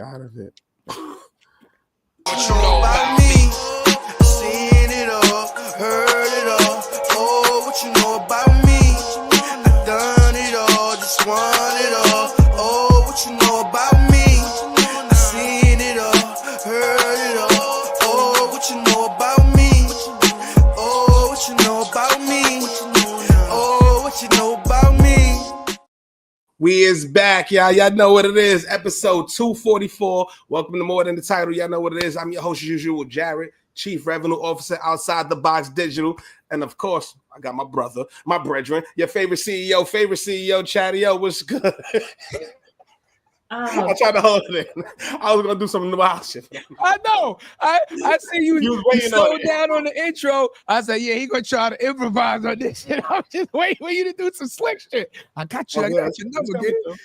Out of it. What you know about me? Seen it all, heard it all. Oh, what you know about me? I done it all, just want it all. Oh, what you know about me? I seen it all, heard it all. Oh, what you know about me? Oh, what you know about me? Oh, what you know about me? We is back, y'all. Y'all know what it is. Episode 244. Welcome to More Than the Title. Y'all know what it is. I'm your host, as usual, Jared, Chief Revenue Officer, Outside the Box Digital. And of course, I got my brother, my brethren, your favorite CEO, Chatty O. What's good? I tried to hold it in. I was gonna do some wild shit. I know. I see you slowed down on the intro. I said, yeah, he gonna try to improvise on this shit. I'm just waiting for you to do some slick shit. I got you. I got your number, dude.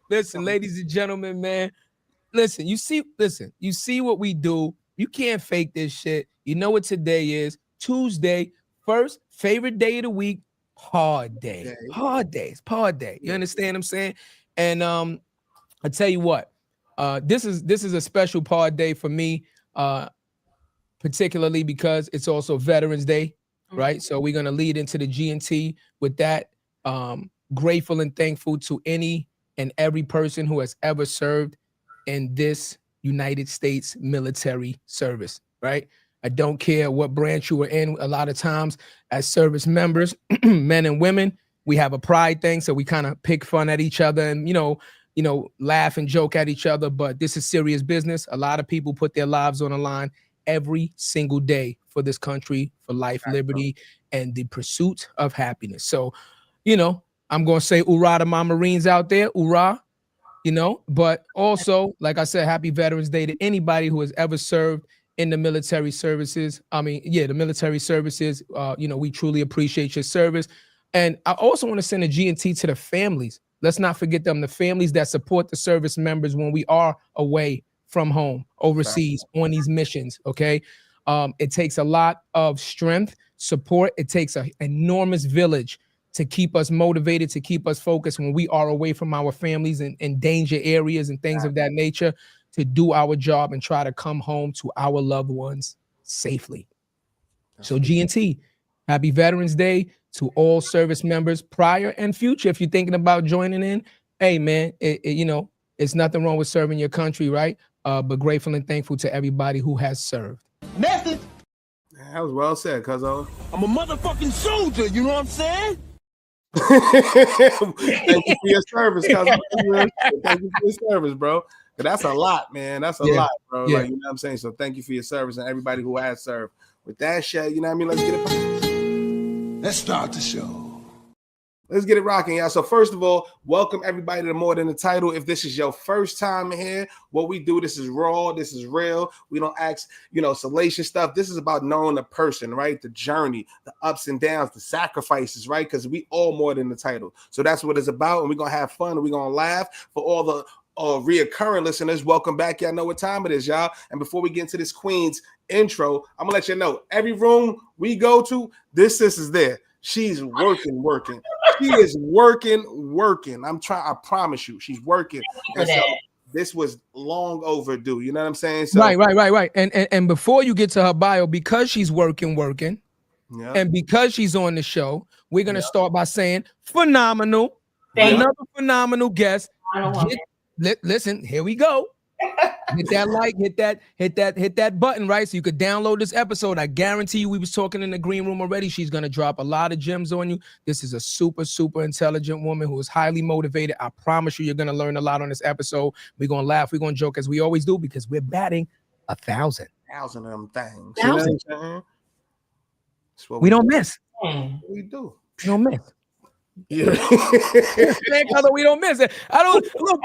Listen, ladies and gentlemen, man. Listen, you see what we do. You can't fake this shit. You know what today is? Tuesday, first favorite day of the week, hard day. Hard days, hard day. You understand what I'm saying? And I tell you what, this is a special pod day for me, particularly because it's also Veterans Day, right? So we're gonna lead into the G&T with that. Grateful and thankful to any and every person who has ever served in this United States military service, right? I don't care what branch you were in. A lot of times as service members, men and women, we have a pride thing, so we kind of pick fun at each other and, you know, laugh and joke at each other, but this is serious business. A lot of people put their lives on the line every single day for this country, for life, liberty, and the pursuit of happiness. So, I'm going to say hoorah to my Marines out there, hoorah, but also, like I said, happy Veterans Day to anybody who has ever served in the military services. The military services, we truly appreciate your service. And I also want to send a G&T to the families. Let's not forget them, the families that support the service members when we are away from home, overseas, on these missions, okay? It takes a lot of strength, support. It takes an enormous village to keep us motivated, to keep us focused when we are away from our families in danger areas and things of that nature, to do our job and try to come home to our loved ones safely. So G&T, happy Veterans Day to all service members, prior and future. If you're thinking about joining in, hey man, it's nothing wrong with serving your country, right? But grateful and thankful to everybody who has served. Message. That was well said, cuzzo. I'm a motherfucking soldier, you know what I'm saying? Thank you for your service, cuzzo. Thank you for your service, bro. That's a lot, man. That's a lot, bro. Yeah. Like, you know what I'm saying? So thank you for your service and everybody who has served. With that shit, you know what I mean? Let's get it. Let's start the show. Let's get it rocking, y'all. So first of all, welcome everybody to More Than the Title. If this is your first time here, what we do, this is raw, this is real. We don't ask, salacious stuff. This is about knowing the person, right? The journey, the ups and downs, the sacrifices, right? Because we all more than the title. So that's what it's about, and we're going to have fun, and we're going to laugh. For all the reoccurring listeners, welcome back. Y'all know what time it is, y'all. And before we get into this Queen's intro, I'm going to let you know, every room we go to, this sis is there. She's working. She is working. I promise you, she's working. And so this was long overdue. You know what I'm saying? So, Right. And before you get to her bio, because she's working, and because she's on the show, we're going to start by saying phenomenal. Another phenomenal guest. Listen, here we go. Hit that like, hit that button, right? So you could download this episode. I guarantee you, we was talking in the green room already. She's gonna drop a lot of gems on you. This is a super, super intelligent woman who is highly motivated. I promise you, you're gonna learn a lot on this episode. We're gonna laugh, we're gonna joke as we always do, because we're batting 1,000. 1,000 of them things. 1,000. You know what we don't miss. We do. We don't miss. Yeah. We don't miss it. Little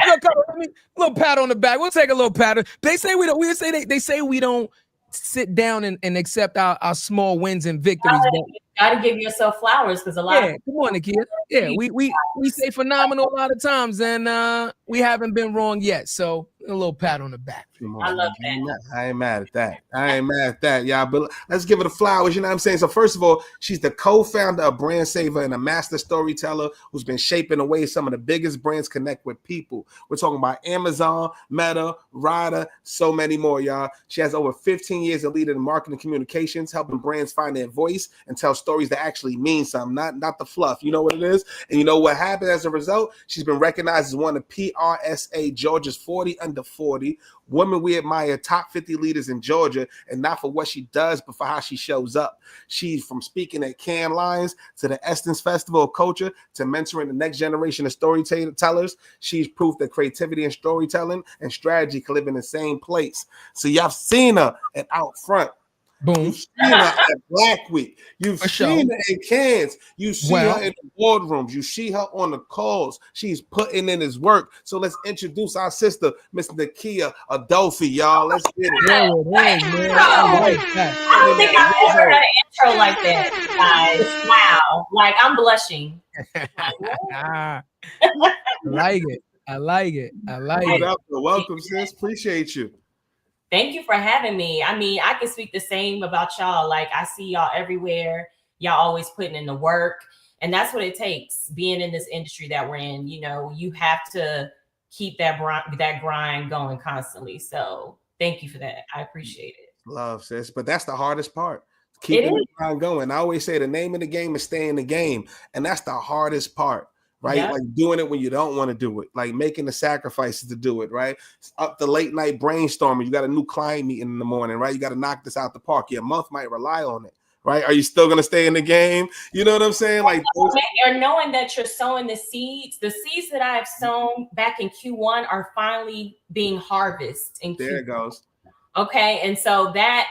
pat on the back. We'll take a little pat. They say we don't. They say we don't sit down and accept our small wins and victories. gotta give yourself flowers because a lot of come on, Nikkia. Yeah, we say phenomenal a lot of times, and we haven't been wrong yet. So a little pat on the back. I love that. I ain't mad at that. Yeah, but let's give her the flowers. You know what I'm saying? So first of all, she's the co-founder of Brand Saver and a master storyteller who's been shaping the way some of the biggest brands connect with people. We're talking about Amazon, Meta, Ryder, so many more, y'all. She has over 15 years of leading in marketing communications, helping brands find their voice and tell stories that actually mean something, not the fluff. You know what it is? And you know what happened as a result? She's been recognized as one of PRSA Georgia's 40 under 40 women we admire, top 50 leaders in Georgia, and not for what she does, but for how she shows up. She's from speaking at Cannes Lions to the Essence Festival of Culture to mentoring the next generation of storytellers. She's proof that creativity and storytelling and strategy can live in the same place. So y'all seen her at Out Front. Boom. You've seen her at Black Week. You've seen her in Cannes. You see her in the boardrooms. You see her on the calls. She's putting in his work. So let's introduce our sister, Miss Nikkia Adolphe, y'all. Let's get it. I don't think I've ever had an intro like that, guys. Wow. Like, I'm blushing. I like it. I like it. Welcome, sis. Appreciate you. Thank you for having me. I mean, I can speak the same about y'all. Like, I see y'all everywhere. Y'all always putting in the work. And that's what it takes, being in this industry that we're in. You know, you have to keep that grind going constantly. So thank you for that. I appreciate it. Love, sis. But that's the hardest part. Keeping the grind going. I always say the name of the game is stay in the game. And that's the hardest part. Right? Yep. Like doing it when you don't want to do it, like making the sacrifices to do it, right? It's up the late night brainstorming. You got a new client meeting in the morning, right? You got to knock this out the park. Your month might rely on it, right? Are you still going to stay in the game? You know what I'm saying? Like, or knowing that you're sowing the seeds that I have sown back in Q1 are finally being harvested. There it goes. Okay. And so that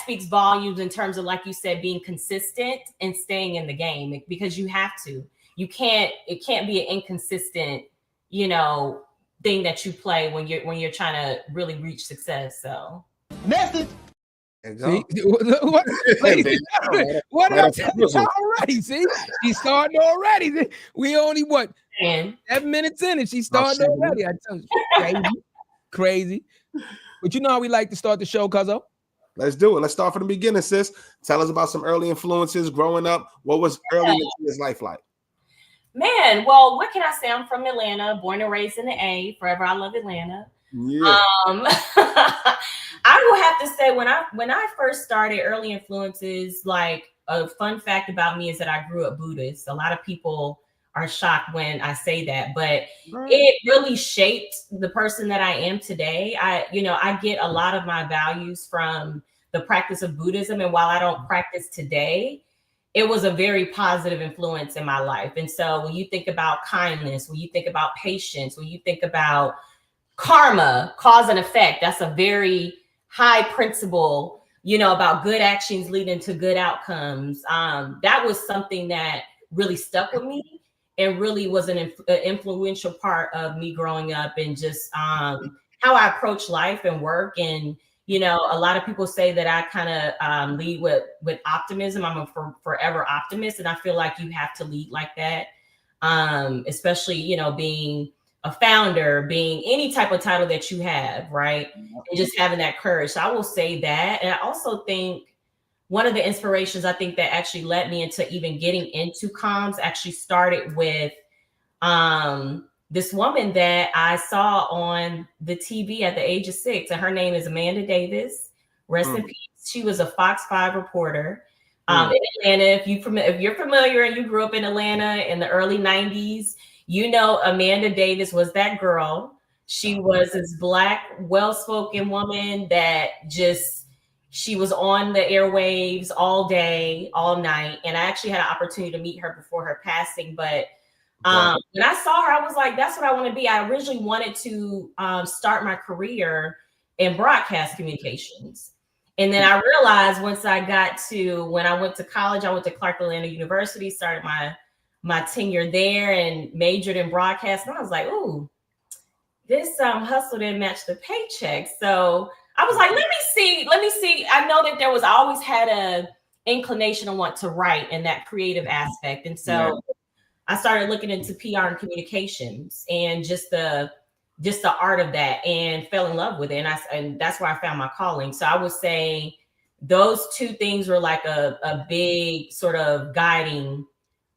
speaks volumes in terms of, like you said, being consistent and staying in the game, because you have to. It can't be an inconsistent, thing that you play when you're trying to really reach success. So message. See, what did I tell you already? See, she's starting already. We only 7 minutes in and she's starting already. I tell you, crazy. But you know how we like to start the show, Cuzzo? Let's do it. Let's start from the beginning, sis. Tell us about some early influences growing up. What was early in his life like? Man, well, what can I say? I'm from Atlanta, born and raised in the A. Forever, I love Atlanta. Yeah. I will have to say when I first started, early influences, like a fun fact about me is that I grew up Buddhist. A lot of people are shocked when I say that, but it really shaped the person that I am today. I get a lot of my values from the practice of Buddhism, and while I don't practice today, it was a very positive influence in my life. And so when you think about kindness, when you think about patience, when you think about karma, cause and effect, that's a very high principle, about good actions leading to good outcomes. That was something that really stuck with me and really was an influential part of me growing up, and just how I approach life and work. And a lot of people say that I kind of lead with optimism. I'm a forever optimist, and I feel like you have to lead like that, especially, being a founder, being any type of title that you have, right? And just having that courage. So I will say that. And I also think one of the inspirations I think that actually led me into even getting into comms actually started with this woman that I saw on the TV at the age of 6, and her name is Amanda Davis. Rest in peace. She was a Fox 5 reporter in Atlanta. If you're familiar and you grew up in Atlanta in the early 90s, Amanda Davis was that girl. She was this Black, well-spoken woman that she was on the airwaves all day, all night. And I actually had an opportunity to meet her before her passing, but when I saw her, I was like, that's what I want to be. I originally wanted to start my career in broadcast communications. And then I realized when I went to college, I went to Clark Atlanta University, started my tenure there and majored in broadcast. And I was like, ooh, this hustle didn't match the paycheck. So I was like, let me see. I know that I always had inclination to want to write and that creative aspect. And so I started looking into PR and communications and just the art of that, and fell in love with it. And that's where I found my calling. So I would say those two things were like a big sort of guiding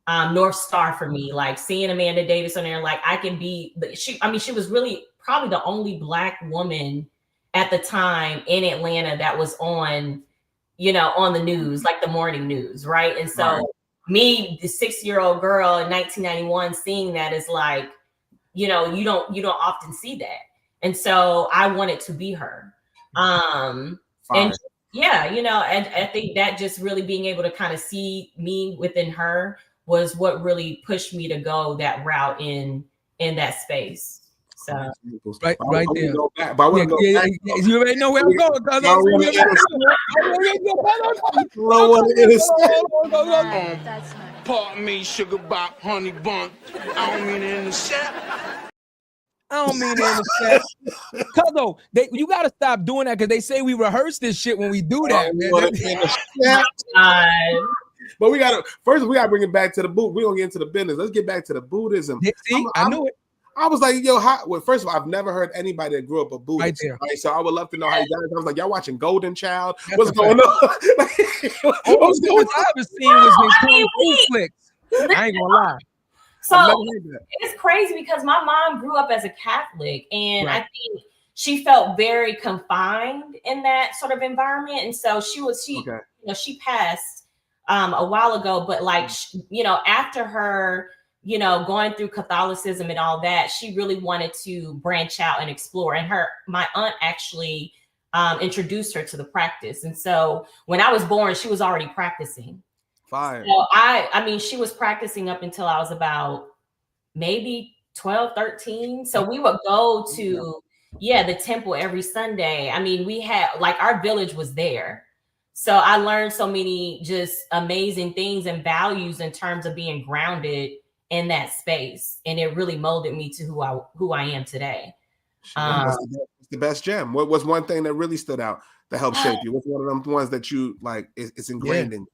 North Star for me. Like seeing Amanda Davis on there, like I can be, she was really probably the only Black woman at the time in Atlanta that was on, on the news, like the morning news. Right. And so me, the 6-year-old girl in 1991, seeing that is like, you don't often see that. And so I wanted to be her. And yeah, and I think that just really being able to kind of see me within her was what really pushed me to go that route in that space. So right there. But I want to go back. You already know where I'm going. Pardon me, sugar bop, honey bun. I don't mean to intercept. Cause though, you gotta stop doing that because they say we rehearse this shit when we do that, man. But we gotta bring it back to the boot. We're gonna get into the business. Let's get back to the Buddhism. I knew it. I was like, yo, first of all, I've never heard anybody that grew up a Buddhist. Right? So I would love to know how you got it. I was like, y'all watching Golden Child? What's going on? What's going on? I've seen was Kung Fu flicks. I ain't gonna lie. So it's crazy because my mom grew up as a Catholic, and I think she felt very confined in that sort of environment. And so she passed a while ago, but like, after her, going through Catholicism and all that, she really wanted to branch out and explore. And my aunt actually introduced her to the practice. And so when I was born, she was already practicing. Fire. So I mean, she was practicing up until I was about maybe 12, 13. So we would go to, the temple every Sunday. I mean, we had, like, our village was there. So I learned so many just amazing things and values in terms of being grounded in that space. And it really molded me to who I am today. What's the best gem? What was one thing that really stood out that helped shape you? What's one of them ones that you like it's ingrained in you?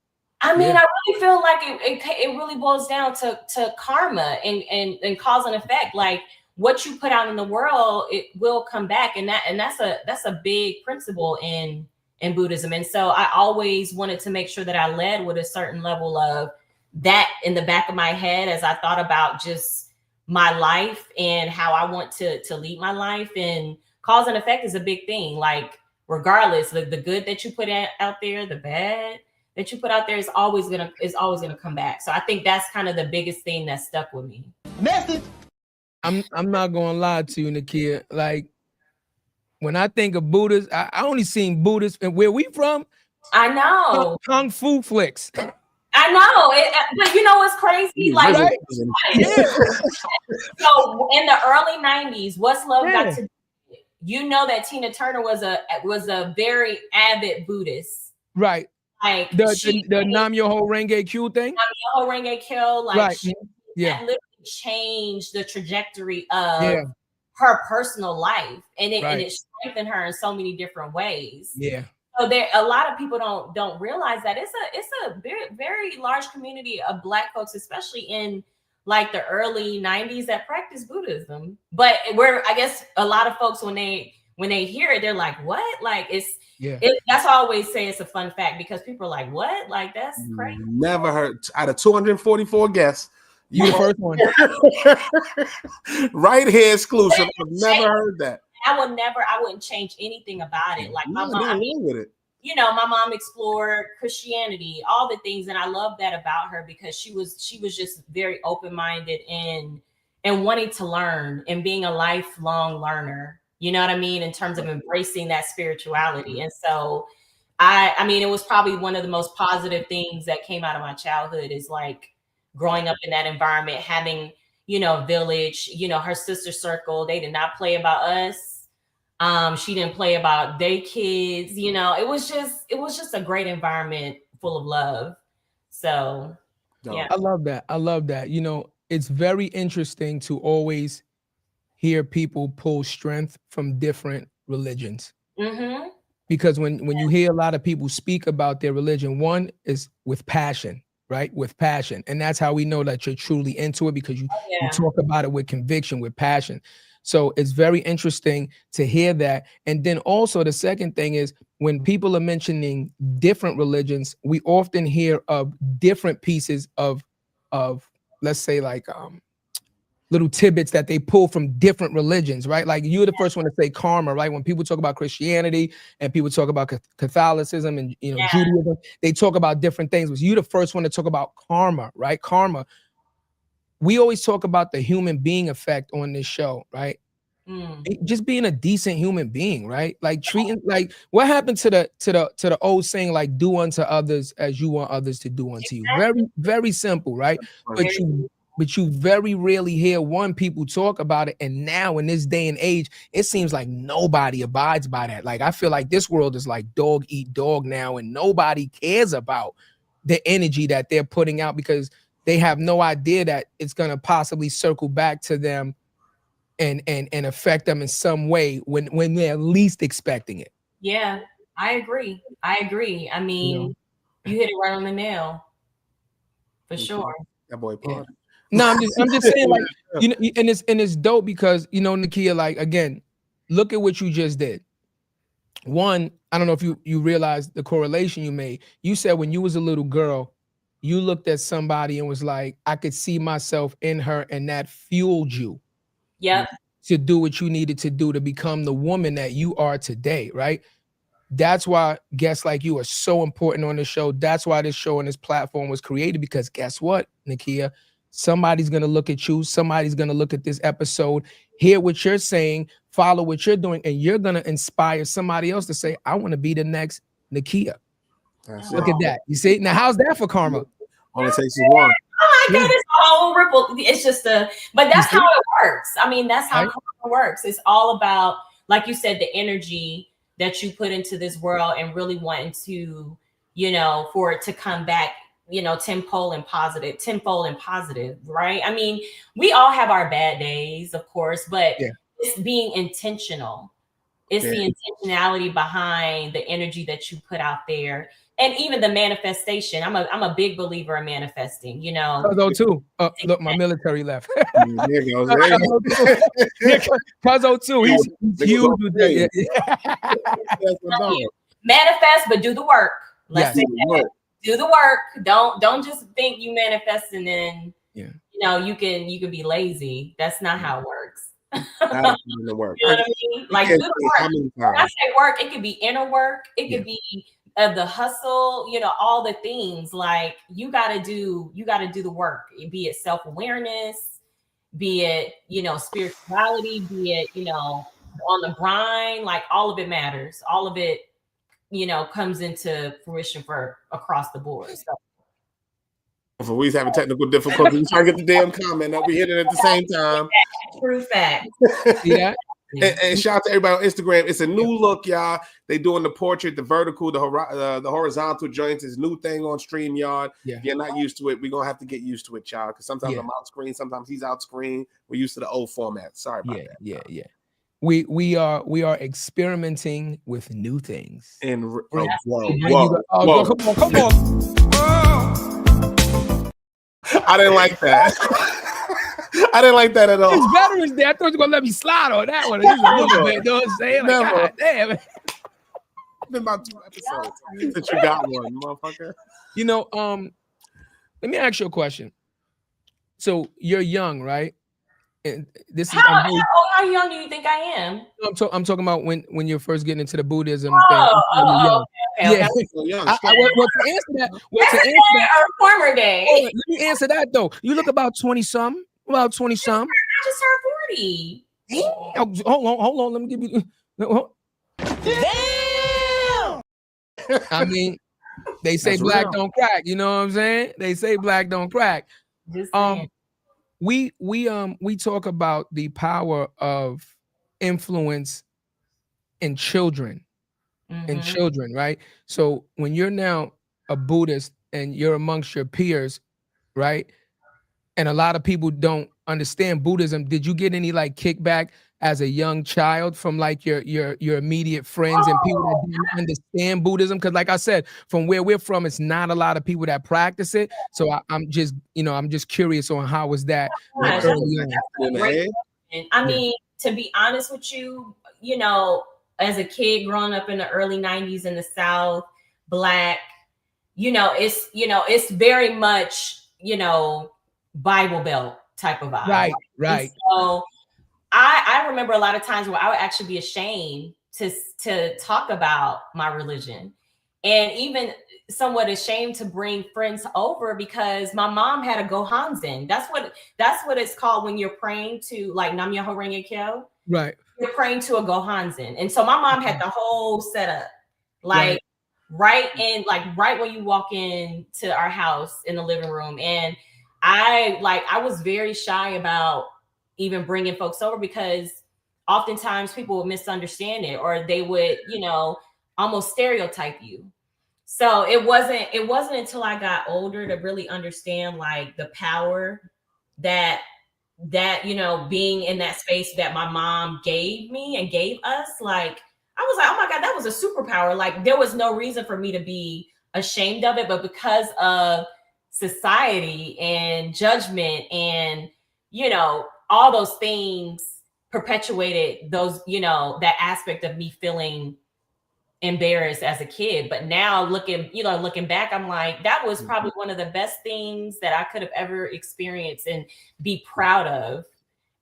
I mean, I really feel like it really boils down to karma and cause and effect. Like what you put out in the world, it will come back. And that's a big principle in Buddhism. And so I always wanted to make sure that I led with a certain level of that in the back of my head as I thought about just my life and how I want to lead my life. And cause and effect is a big thing. Like regardless, the good that you put out there, the bad that you put out there is always gonna come back. So I think that's kind of the biggest thing that stuck with me. Message. I'm not gonna lie to you, Nikkia. Like when I think of Buddhists, I only seen Buddhists and where we from. I know Kung Fu flicks. I know, but you know what's crazy? Like, right? So in the early '90s, What's Love Got to Do? You know that Tina Turner was a very avid Buddhist, right? Like the Nam Myoho Renge Kyo thing. Nam Myoho Renge Kyo, like right? That literally changed the trajectory of her personal life, and it strengthened her in so many different ways. Yeah. So a lot of people don't realize that it's a very, very large community of Black folks, especially in like the early 90s, that practice Buddhism. But I guess a lot of folks when they hear it, they're like, what? Like that's why I always say it's a fun fact, because people are like, what? Like that's crazy. Never heard. Out of 244 guests, you the first one. Right here, exclusive. I've never heard that. I wouldn't change anything about it. Like my mom, with it. My mom explored Christianity, all the things, and I love that about her because she was just very open-minded and wanting to learn and being a lifelong learner. You know what I mean? In terms of embracing that spirituality. And so I mean, it was probably one of the most positive things that came out of my childhood is like growing up in that environment, having, village, her sister circle. They did not play about us. She didn't play about their kids. It was just a great environment full of love. So, yeah. I love that. It's very interesting to always hear people pull strength from different religions. Mm-hmm. because when you hear a lot of people speak about their religion, one is with passion, right? With passion. And that's how we know that you're truly into it, because you talk about it with conviction, with passion. So it's very interesting to hear that. And then also the second thing is, when people are mentioning different religions, we often hear of different pieces of let's say like little tidbits that they pull from different religions, right? Like you're the first one to say karma, right? When people talk about Christianity and people talk about Catholicism and Judaism, they talk about different things. But you're the first one to talk about karma, right? Karma. We always talk about the human being effect on this show, right? Just being a decent human being, right? Like treating, like what happened to the old saying, like do unto others as you want others to do unto you. Very, very simple, right? But you very rarely hear people talk about it. And now in this day and age, it seems like nobody abides by that. Like I feel like this world is like dog eat dog now, and nobody cares about the energy that they're putting out, because they have no idea that it's gonna possibly circle back to them and affect them in some way when they're least expecting it. Yeah, I agree. I mean, you hit it right on the nail, for sure. That boy Paul. No, I'm just saying, like, and it's dope because, Nikkia, like, again, look at what you just did. One, I don't know if you realize the correlation you made. You said when you was a little girl, you looked at somebody and was like, I could see myself in her, and that fueled you. Yep. To do what you needed to do to become the woman that you are today, right? That's why guests like you are so important on the show. That's why this show and this platform was created, because guess what, Nikkia? Somebody's going to look at you. Somebody's going to look at this episode, hear what you're saying, follow what you're doing, and you're going to inspire somebody else to say, I want to be the next Nikkia. Look at that. You see? Now, how's that for karma? All it takes is one. Oh my God, it's a whole ripple. It's just but that's how it works. I mean, that's how karma works. It's all about, like you said, the energy that you put into this world and really wanting to, for it to come back, tenfold and positive, right? I mean, we all have our bad days, of course, but it's being intentional. It's the intentionality behind the energy that you put out there. And even the manifestation. I'm a big believer in manifesting, Cuzzo too. Look, my military left. Cuzzo too. He's huge with that. Manifest, but do the work. Let's say that. Do the work. Don't just think you manifest and then you can be lazy. That's not how it works. That's the work. You know what I mean? Like, do the work. When I say work, it could be inner work. It could be of the hustle, all the things. Like you gotta do the work, be it self-awareness, be it, spirituality, be it, on the grind, like all of it matters. All of it, comes into fruition for across the board. So. We was having technical difficulties. We trying to get the damn comment up. We hit it at the same time. True fact. Yeah. And shout out to everybody on Instagram. It's a new look, y'all. They doing the portrait, the vertical, the horizontal joints. Is new thing on StreamYard. Yeah. If you're not used to it, we're gonna have to get used to it, y'all. Because sometimes I'm out screen, sometimes he's out screen. We're used to the old format. Sorry about that. Yeah. We are experimenting with new things. And Come on. I didn't like that. I didn't like that at all. It's Veterans Day. I thought you were gonna let me slide on that one. This is a little bit, you know what I'm saying? Like, God damn. It's been about 2 episodes since you got one, motherfucker. Let me ask you a question. So you're young, right? And this is how young do you think I am? I'm talking about when you're first getting into the Buddhism thing. Okay. Yeah. Well, to answer that, or former day. Let me answer that though. You look about 20-something. I just turned 40. Hold on. Let me give you. Damn. I mean, they say black don't crack. You know what I'm saying? They say black don't crack. We talk about the power of influence in children, right? So when you're now a Buddhist and you're amongst your peers, right? And a lot of people don't understand Buddhism, did you get any like kickback as a young child from like your immediate friends and people that didn't understand Buddhism? Because like I said, from where we're from, it's not a lot of people that practice it. So I'm just, I'm just curious on how was that like Gosh, early on. that's a great question. I mean, to be honest with you, as a kid growing up in the early 90s in the South, Black, it's very much, Bible Belt type of vibe. Right. So I remember a lot of times where I would actually be ashamed to talk about my religion, and even somewhat ashamed to bring friends over because my mom had a gohanzen. That's what it's called when you're praying to like Nam Myoho Renge Kyo. Right. You're praying to a gohanzen, and so my mom had the whole setup, like right when you walk into our house in the living room, and I was very shy about even bringing folks over because oftentimes people would misunderstand it or they would, almost stereotype you. So it wasn't until I got older to really understand like the power that being in that space that my mom gave me and gave us. Like I was like, oh my God, that was a superpower. Like there was no reason for me to be ashamed of it, but because of society and judgment and all those things perpetuated those, that aspect of me feeling embarrassed as a kid. But now looking back, I'm like, that was probably one of the best things that I could have ever experienced and be proud of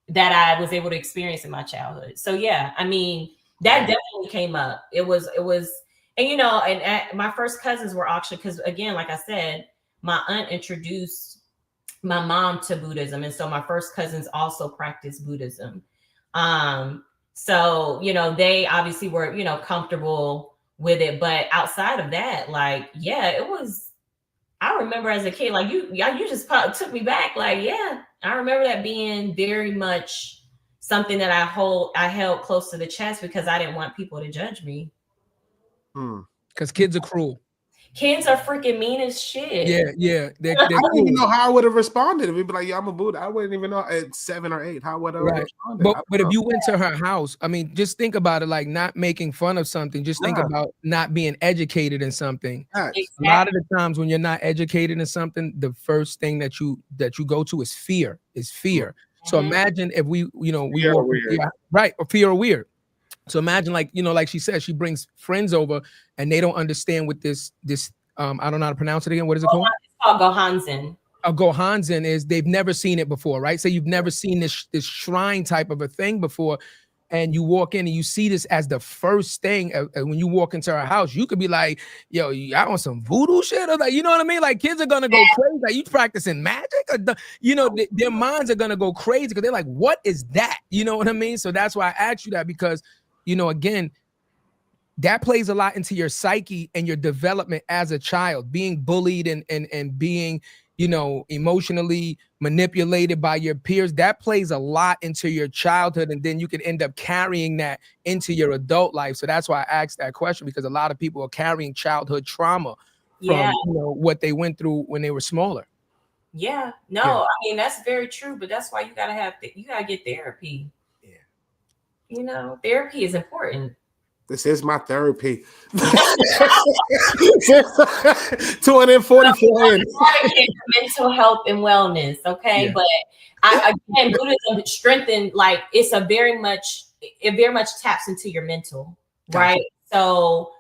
that I was able to experience in my childhood. So yeah, I mean, that definitely came up. It was, and my first cousins were actually, because again, like I said, my aunt introduced my mom to Buddhism. And so my first cousins also practiced Buddhism. So, they obviously were, comfortable with it. But outside of that, like, yeah, it was, I remember as a kid, like you just took me back. Like, yeah, I remember that being very much something that I held close to the chest because I didn't want people to judge me. Because kids are cruel. Kids are freaking mean as shit. Yeah. They're I don't cool. even know how I would have responded if he'd be like, "Yeah, I'm a Buddha." I wouldn't even know at 7 or 8 how would I have responded. But if you went to her house, I mean, just think about it, like not making fun of something. Just think about not being educated in something. Exactly. A lot of the times when you're not educated in something, the first thing that you go to is fear. So imagine if we walk, or fear or weird. So imagine like she said, she brings friends over and they don't understand what this I don't know how to pronounce it again. What is it called? It's called gohanzen. A gohanzen is they've never seen it before, right? So you've never seen this shrine type of a thing before, and you walk in and you see this as the first thing. When you walk into our house, you could be like, "Yo, I want some voodoo shit," or like, you know what I mean? Like kids are gonna go crazy. Like you practicing magic, or their minds are gonna go crazy because they're like, "What is that?" You know what I mean? So that's why I asked you that because, again, that plays a lot into your psyche and your development as a child, being bullied and being, emotionally manipulated by your peers. That plays a lot into your childhood. And then you can end up carrying that into your adult life. So that's why I asked that question, because a lot of people are carrying childhood trauma from what they went through when they were smaller. Yeah, no, I mean, that's very true. But that's why you gotta get therapy. Yeah. Therapy is important. This is my therapy. 244 mental health and wellness. Okay. Yeah. But again, Buddhism strengthened, like it very much taps into your mental, right? So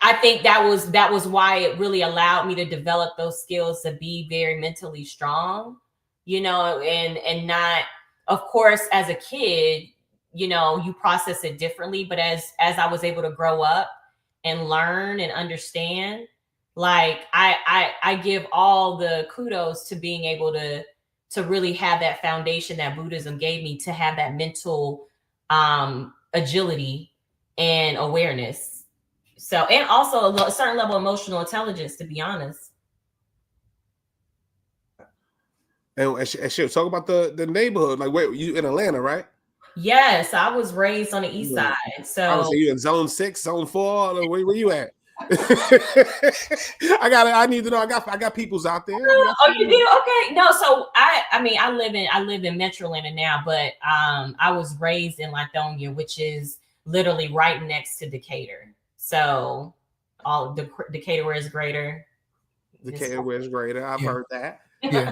I think that was why it really allowed me to develop those skills to be very mentally strong, and not, of course, as a kid, you process it differently. But as I was able to grow up and learn and understand, like I give all the kudos to being able to really have that foundation that Buddhism gave me, to have that mental agility and awareness. So, and also a certain level of emotional intelligence, to be honest. And she'll talk about the neighborhood. Like, wait, you in Atlanta, right? Yes, I was raised on the east side. So I was you in zone 6, zone 4. Where you at? I need to know. I got peoples out there. Oh, you do? Okay. No, so I mean I live in Metro Atlanta now, but I was raised in Lithonia, which is literally right next to Decatur. So all the Decatur where is greater. Decatur where is greater. I've heard that. Yeah.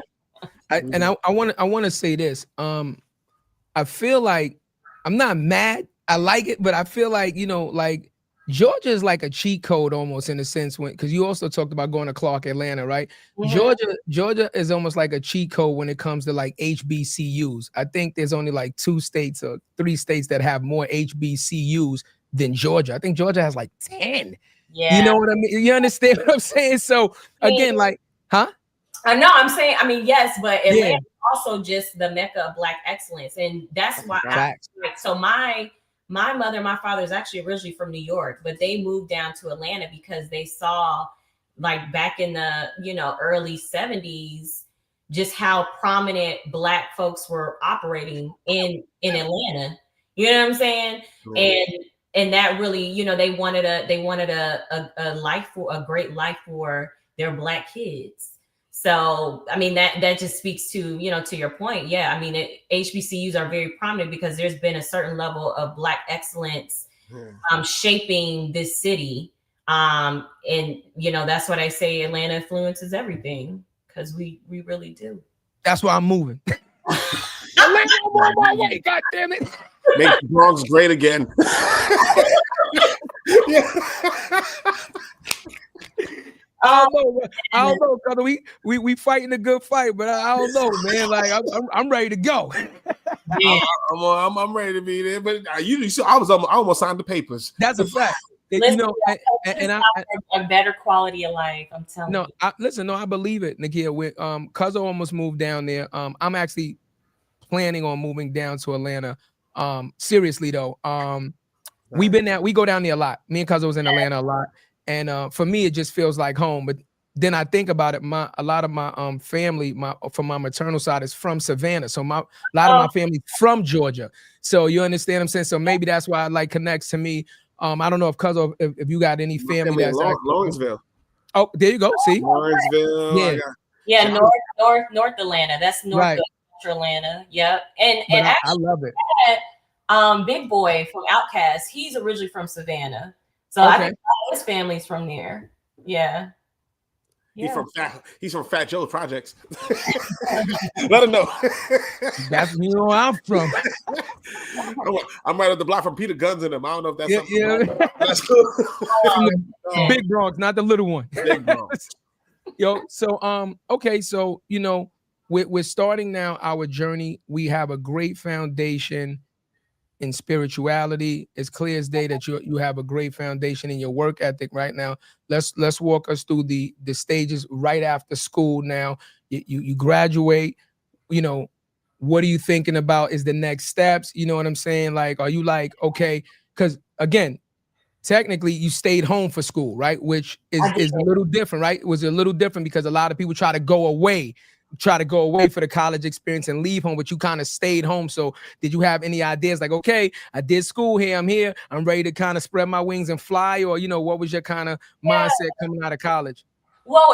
I want to say this. I feel like I'm not mad. I like it, but I feel like, like Georgia is like a cheat code almost in a sense because you also talked about going to Clark, Atlanta, right? Mm-hmm. Georgia is almost like a cheat code when it comes to like HBCUs. I think there's only like 2 states or 3 states that have more HBCUs than Georgia. I think Georgia has like 10. Yeah. You know what I mean? You understand what I'm saying? So again, like, huh? I know I'm saying, yes, but Atlanta is also just the mecca of Black excellence. And that's why so my mother and my father is actually originally from New York, but they moved down to Atlanta because they saw like back in the, early 70s, just how prominent Black folks were operating in Atlanta. You know what I'm saying? Right. And that really, they wanted a life for a great life for their Black kids. So, I mean, that just speaks to, to your point. Yeah. I mean, HBCUs are very prominent because there's been a certain level of Black excellence shaping this city. And, that's what I say. Atlanta influences everything because we really do. That's why I'm moving. Atlanta, I'm on my way. God damn it. Make the Bronx great again. Yeah. I don't know, brother. We fighting a good fight, but I don't know, man. Like I'm ready to go. Yeah, I'm ready to be there. But I almost signed the papers. That's a fact. Listen, and a better quality of life. I'm telling you. I believe it, Nikkia. Cuzzo almost moved down there. I'm actually planning on moving down to Atlanta. Seriously though, we go down there a lot. Me and Cuzzo was in Atlanta a lot. And for me, it just feels like home. But then I think about it. A lot of my family, from my maternal side, is from Savannah. So a lot of my family from Georgia. So you understand what I'm saying? So maybe that's why it like connects to me. I don't know if you got any family that's Lawrenceville. Oh, there you go. See, Lawrenceville. Yeah, North Atlanta. That's north of Central Atlanta. Yep. And actually, I love it. Big Boy from Outkast, he's originally from Savannah. So I think all his family's from there. Yeah. He's from Fat Joe's Projects. Let him know. That's where I'm from. I'm right at the block from Peter Guns in him. I don't know if that's something. That's cool. Big Bronx, not the little one. Big Bronx. Yo, so okay, so we're starting now our journey. We have a great foundation in spirituality. It's clear as day that you have a great foundation in your work ethic right now. Let's walk us through the stages right after school. Now you graduate. What are you thinking about is the next steps? You know what I'm saying? Like, are you like, okay, because again, technically you stayed home for school, right? Which is a little different, right? It was a little different because a lot of people try to go away for the college experience and leave home, but you kind of stayed home. So did you have any ideas like, okay, I did school here, I'm here, I'm ready to kind of spread my wings and fly? Or, what was your kind of mindset coming out of college? Well,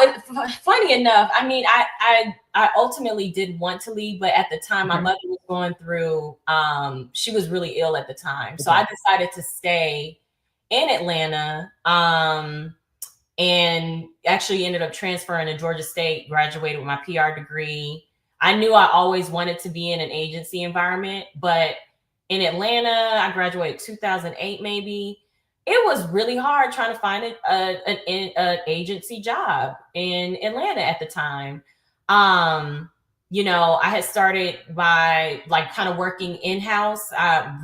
funny enough, I mean, I ultimately did want to leave, but at the time my mother was going through, she was really ill at the time. So I decided to stay in Atlanta. And actually ended up transferring to Georgia State, graduated with my PR degree. I knew I always wanted to be in an agency environment, but in Atlanta, I graduated 2008 maybe. It was really hard trying to find an agency job in Atlanta at the time. I had started by like kind of working in-house,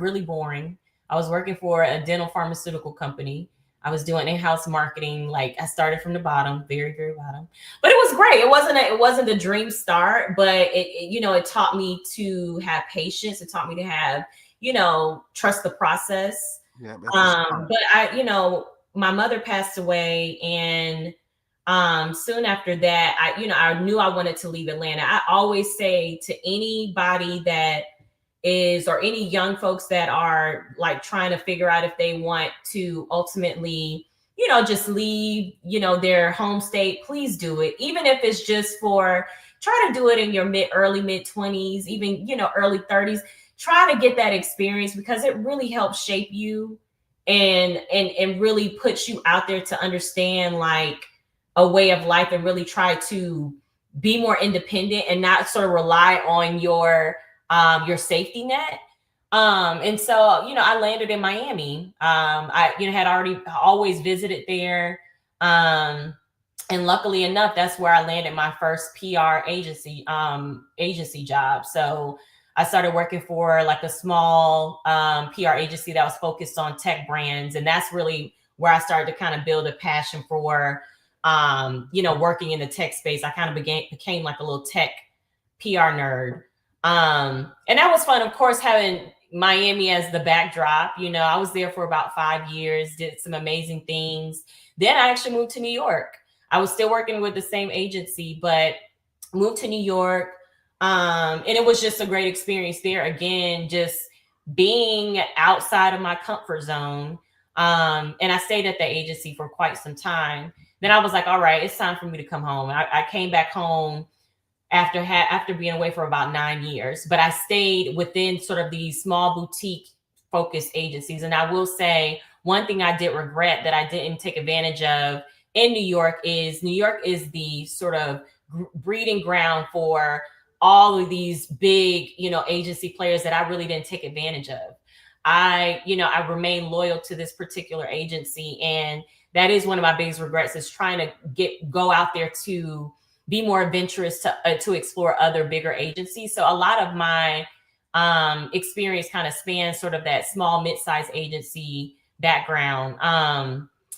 really boring. I was working for a dental pharmaceutical company. I was doing in-house marketing. Like I started from the bottom, very, very bottom, but it was great. It wasn't a dream start, but it taught me to have patience. It taught me to have, trust the process. Yeah, but my mother passed away, and soon after that, I knew I wanted to leave Atlanta. I always say to anybody that or any young folks that are like trying to figure out if they want to ultimately just leave, their home state, please do it. Even if it's just try to do it in your early mid 20s, even, early 30s. Try to get that experience because it really helps shape you and really puts you out there to understand like a way of life and really try to be more independent and not sort of rely on your safety net. And so, I landed in Miami. I, had already always visited there. And luckily enough, that's where I landed my first PR agency job. So I started working for like a small PR agency that was focused on tech brands. And that's really where I started to kind of build a passion for, working in the tech space. I kind of became like a little tech PR nerd. And that was fun, of course, having Miami as the backdrop. I was there for about 5 years, did some amazing things. Then I actually moved to New York. I was still working with the same agency, but moved to New York. And it was just a great experience there. Again, just being outside of my comfort zone. And I stayed at the agency for quite some time. Then I was like, all right, it's time for me to come home. I came back home after being away for about 9 years, but I stayed within sort of these small boutique focused agencies. And I will say one thing I did regret that I didn't take advantage of in New York is the sort of breeding ground for all of these big, agency players that I really didn't take advantage of. I remained loyal to this particular agency. And that is one of my biggest regrets, is trying to go out there to be more adventurous, to explore other bigger agencies. So a lot of my experience kind of spans sort of that small mid-sized agency background.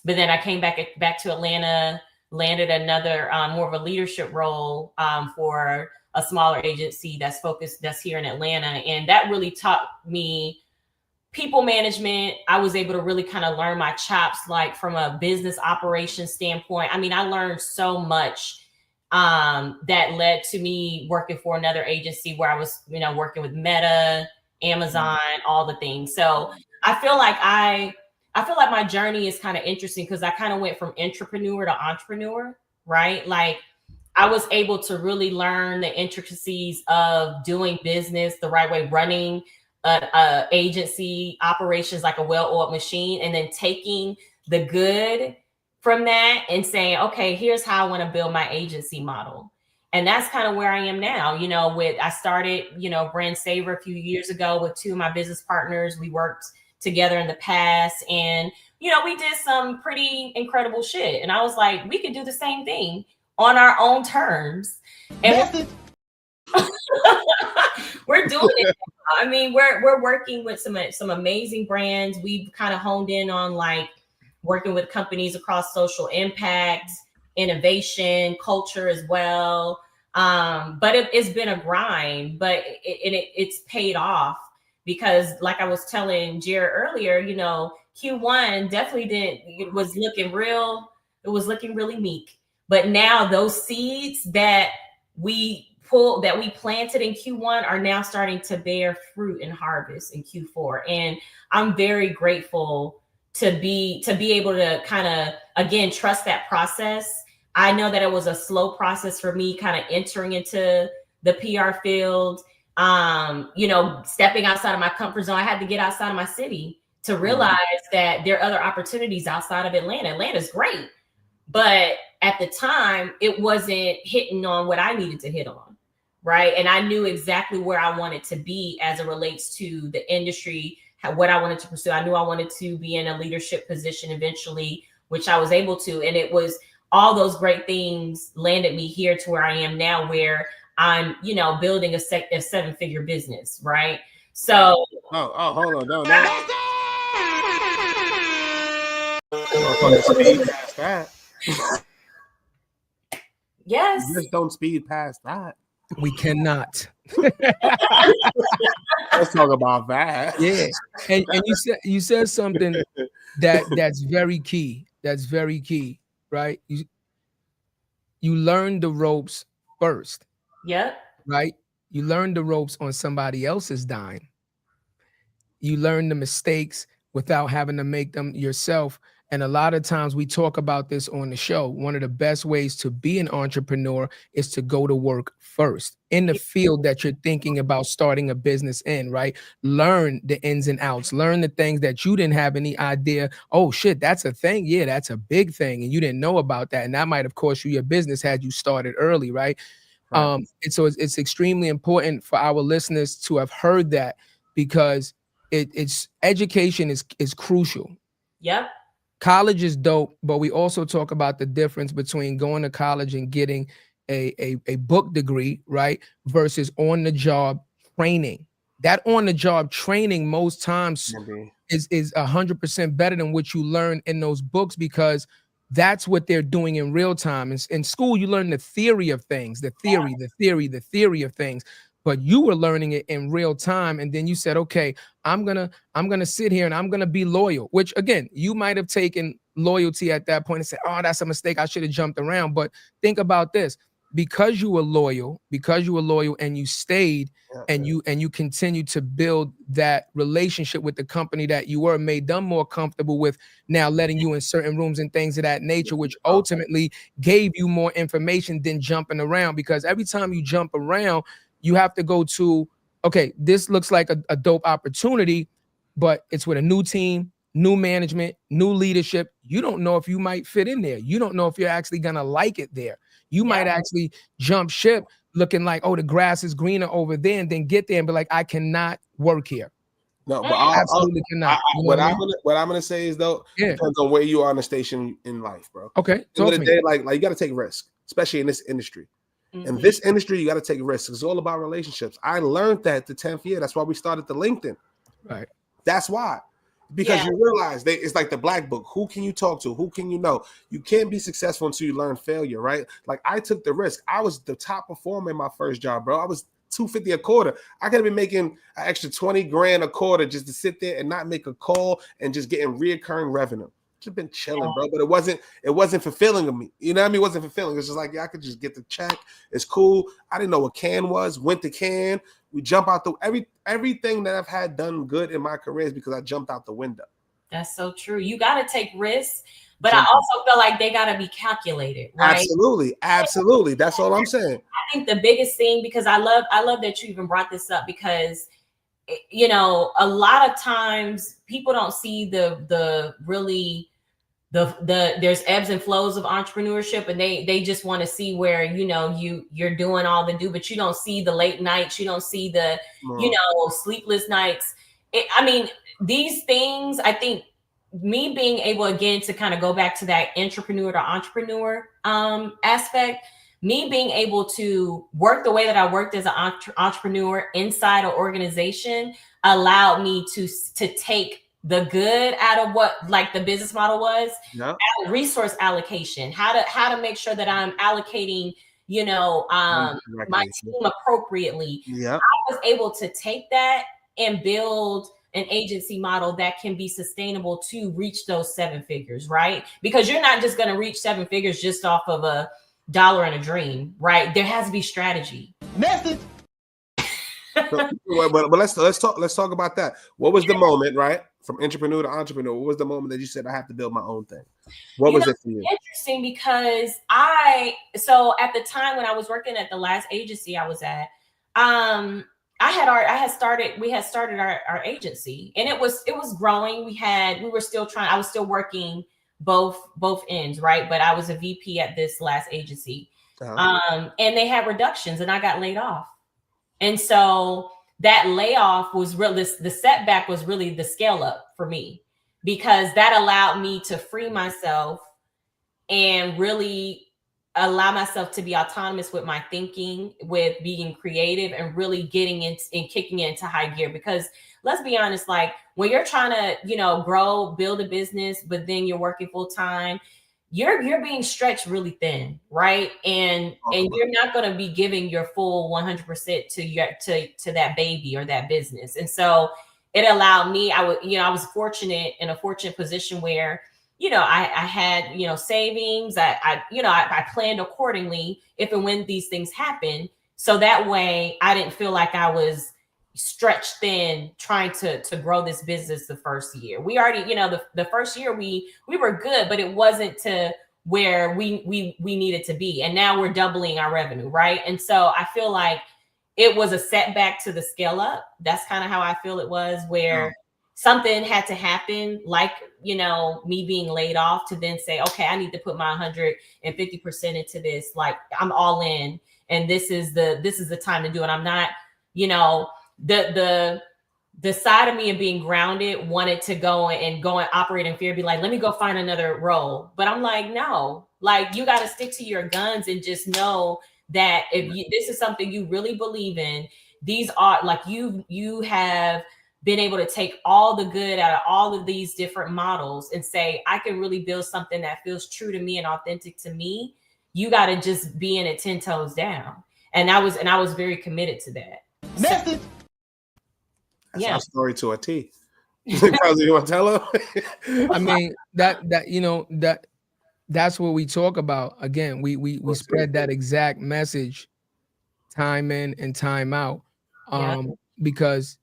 But then I came back to Atlanta, landed another more of a leadership role for a smaller agency that's here in Atlanta. And that really taught me people management. I was able to really kind of learn my chops, like from a business operations standpoint. I mean, I learned so much that led to me working for another agency where I was, working with Meta, Amazon, all the things. So I feel like my journey is kind of interesting because I kind of went from entrepreneur to entrepreneur, right? Like I was able to really learn the intricacies of doing business the right way, running a agency operations like a well-oiled machine, and then taking the good from that and saying, okay, here's how I want to build my agency model. And that's kind of where I am now. I started, Brand Saver a few years ago with two of my business partners. We worked together in the past, and we did some pretty incredible shit. And I was like, we could do the same thing on our own terms. And we're doing it. I mean, we're working with some amazing brands. We've kind of honed in on like working with companies across social impact, innovation, culture as well. But it's been a grind, but it's paid off because, like I was telling Jared earlier, Q1 definitely it was looking really meek. But now those seeds that we planted in Q1 are now starting to bear fruit and harvest in Q4. And I'm very grateful to be able to kind of, again, trust that process. I know that it was a slow process for me kind of entering into the PR field, stepping outside of my comfort zone. I had to get outside of my city to realize that there are other opportunities outside of Atlanta. Atlanta's great, but at the time it wasn't hitting on what I needed to hit on. Right. And I knew exactly where I wanted to be as it relates to the industry, what I wanted to pursue. I knew I wanted to be in a leadership position eventually, which I was able to. And it was all those great things landed me here to where I am now, where I'm, building a 7-figure business. Right. So. Oh, hold on. No. Speed past that. Yes. Just don't speed past that. We cannot. Let's talk about that. Yeah, and you said something that's very key. That's very key, right? You learn the ropes first. Yep. Right. You learn the ropes on somebody else's dime. You learn the mistakes without having to make them yourself. And a lot of times we talk about this on the show. One of the best ways to be an entrepreneur is to go to work first in the field that you're thinking about starting a business in, right? Learn the ins and outs, learn the things that you didn't have any idea. Oh shit, that's a thing. Yeah, that's a big thing. And you didn't know about that. And that might have cost you your business had you started early, right? And so it's extremely important for our listeners to have heard that, because it's education is crucial. Yep. College is dope, but we also talk about the difference between going to college and getting a book degree, right? Versus on the job training. That on the job training most times is 100% better than what you learn in those books, because that's what they're doing in real time. In school, you learn the theory of things, the theory of things, but you were learning it in real time. And then you said, okay, I'm gonna sit here and I'm gonna be loyal, which again, you might have taken loyalty at that point and said, oh, that's a mistake, I should have jumped around. But think about this. Because you were loyal and you stayed, and you continue to build that relationship with the company that you were, made them more comfortable with now letting you in certain rooms and things of that nature, which ultimately gave you more information than jumping around. Because every time you jump around, you have to go to, okay, this looks like a dope opportunity, but it's with a new team, new management, new leadership. You don't know if you might fit in there. You don't know if you're actually gonna like it there. You might actually jump ship looking like, oh, the grass is greener over there, and then get there and be like, I cannot work here. No, but absolutely cannot. What I'm gonna say is though, depends on where you are in the station in life, bro. Okay. At the end of the day, like you got to take risks, especially in this industry. In this industry, you got to take risks. It's all about relationships. I learned that the 10th year. That's why we started the LinkedIn. Right. That's why. Because you realize it's like the black book. Who can you talk to? Who can you know? You can't be successful until you learn failure, right? Like I took the risk. I was the top performer in my first job, bro. I was $250 a quarter. I could have been making an extra 20 grand a quarter just to sit there and not make a call and just getting reoccurring revenue. Just been chilling, bro. But it wasn't fulfilling of me. You know what I mean? It wasn't fulfilling. It's just like, I could just get the check. It's cool. I didn't know what can was. Went to can. We jump out the everything that I've had done good in my career is because I jumped out the window. That's so true. You got to take risks, but I also feel like they got to be calculated, right? Absolutely. That's all I'm saying. I think the biggest thing, because I love that you even brought this up, because you know, a lot of times people don't see the there's ebbs and flows of entrepreneurship, and they just want to see where, you know, you're doing all the do, but you don't see the late nights, you don't see the you know, sleepless nights. I mean, these things, I think me being able again to kind of go back to that entrepreneur aspect, me being able to work the way that I worked as an entrepreneur inside an organization allowed me to take the good out of what like the business model was, resource allocation, how to make sure that I'm allocating, you know, my team appropriately. I was able to take that and build an agency model that can be sustainable to reach those 7 figures, right? Because you're not just going to reach 7 figures just off of $1 and a dream, right? There has to be strategy. Message. but let's talk about that. What was the moment, right? From entrepreneur to entrepreneur, what was the moment that you said I have to build my own thing? What was it for you? Interesting, because so at the time when I was working at the last agency I was at, we had started our agency, and it was growing. I was still working both ends, right? But I was a VP at this last agency. And they had reductions and I got laid off. And so that layoff was really, the setback was really the scale up for me, because that allowed me to free myself and really allow myself to be autonomous with my thinking, with being creative, and really getting into and kicking into high gear. Because let's be honest, like when you're trying to, you know, grow, build a business, but then you're working full time, you're being stretched really thin, right? And you're not going to be giving your full 100% to that baby or that business. And so it allowed me, I was fortunate in a fortunate position where, you know, I had, you know, savings. I planned accordingly if and when these things happen. So that way I didn't feel like I was stretched thin trying to grow this business the first year. We already, you know, the first year we were good, but it wasn't to where we needed to be. And now we're doubling our revenue, right? And so I feel like it was a setback to the scale up. That's kind of how I feel it was, where something had to happen, like, you know, me being laid off, to then say, okay, I need to put my 150% into this. Like, I'm all in, and this is the time to do it. I'm not, you know, the side of me of being grounded wanted to go and operate in fear, be like, let me go find another role. But I'm like, no, like, you got to stick to your guns and just know that if this is something you really believe in, these are like, you have been able to take all the good out of all of these different models and say, I can really build something that feels true to me and authentic to me. You got to just be in it 10 toes down. And I was very committed to that. That's our story to a T. Probably you want to tell her? I mean, that you know, that's what we talk about. Again, we spread that exact message time in and time out. Because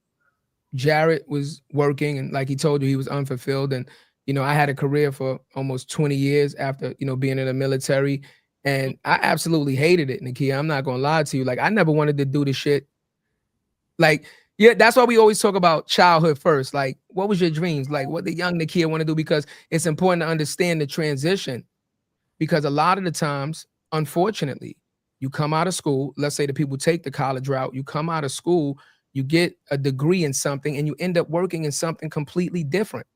Jared was working, and like he told you, he was unfulfilled. And, you know, I had a career for almost 20 years after, you know, being in the military, and I absolutely hated it, Nikkia. I'm not gonna lie to you. Like, I never wanted to do the shit. Like, yeah, that's why we always talk about childhood first. Like, what was your dreams? Like, what the young Nikkia want to do? Because it's important to understand the transition. Because a lot of the times, unfortunately, you come out of school, let's say the people take the college route, you come out of school, you get a degree in something, and you end up working in something completely different.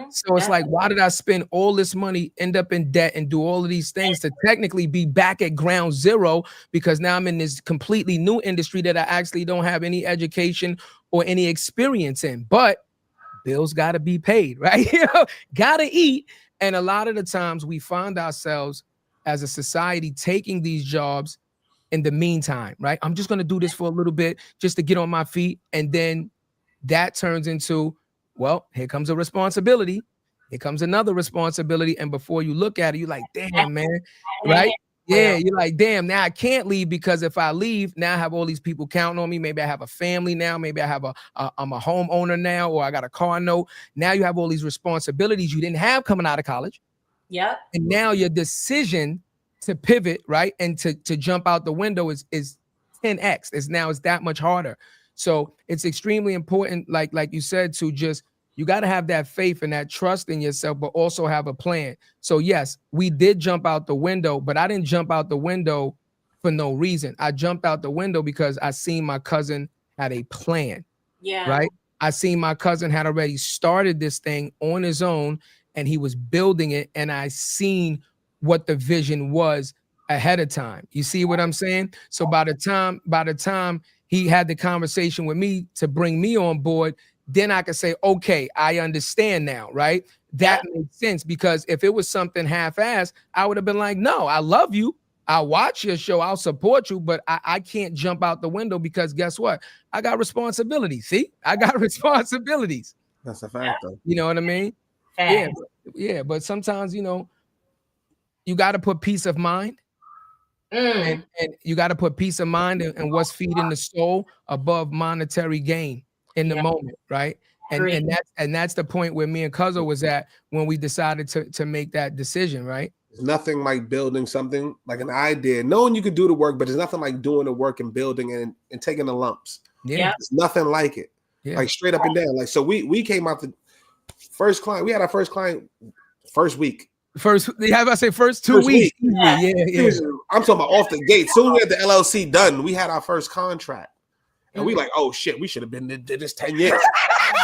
So it's like, why did I spend all this money, end up in debt, and do all of these things to technically be back at ground zero? Because now I'm in this completely new industry that I actually don't have any education or any experience in. But bills got to be paid, right? You know, got to eat. And a lot of the times we find ourselves as a society taking these jobs in the meantime, right? I'm just going to do this for a little bit just to get on my feet. And then that turns into, well, here comes a responsibility. Here comes another responsibility. And before you look at it, you're like, damn, man, right? Yeah, you're like, damn, now I can't leave, because if I leave, now I have all these people counting on me. Maybe I have a family now. Maybe I have I'm a homeowner now, or I got a car note. Now you have all these responsibilities you didn't have coming out of college. Yep. And now your decision to pivot, right, and to jump out the window is 10x. It's that much harder. So it's extremely important, like you said, to just, you got to have that faith and that trust in yourself, but also have a plan. So yes, we did jump out the window, but I didn't jump out the window for no reason. I jumped out the window because I seen my cousin had a plan. Yeah. Right. I seen my cousin had already started this thing on his own, and he was building it. And I seen what the vision was ahead of time. You see what I'm saying? So by the time he had the conversation with me to bring me on board, then I could say, okay, I understand now, right? That makes sense, because if it was something half-assed, I would have been like, no, I love you. I'll watch your show. I'll support you, but I can't jump out the window, because guess what? I got responsibilities. See, I got responsibilities. That's a fact, though. You know what I mean? Yeah. But sometimes, you know, you got to put peace of mind. And you got to put peace of mind and what's feeding the soul above monetary gain in the moment, right? And that's the point where me and Cuzzo was at when we decided to make that decision, right? There's nothing like building something, like an idea, knowing you can do the work, but there's nothing like doing the work and building and taking the lumps. Yeah. There's nothing like it. Yeah. Like straight up and down. Like, so we came out the first client. We had our first client first week. First 2 weeks. Yeah. I'm talking about off the gate. Soon we had the LLC done, we had our first contract. And we like, oh shit, we should have been did this 10 years.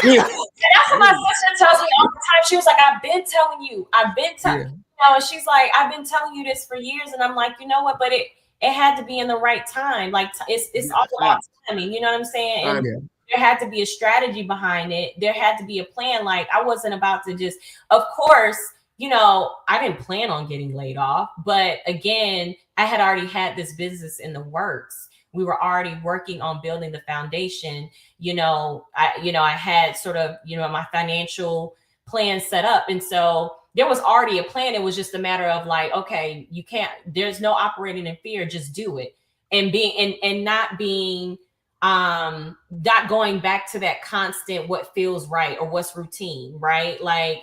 And that's what my sister tells me all the time. She was like, I've been telling you. You know, and she's like, I've been telling you this for years. And I'm like, you know what? But it had to be in the right time. Like, it's all about timing. You know what I'm saying? And there had to be a strategy behind it. There had to be a plan. Like, I wasn't about to just, of course, you know, I didn't plan on getting laid off. But again, I had already had this business in the works. We were already working on building the foundation. I had sort of, my financial plan set up. And so there was already a plan. It was just a matter of like, okay, there's no operating in fear, just do it. And not being not going back to that constant what feels right or what's routine, right? Like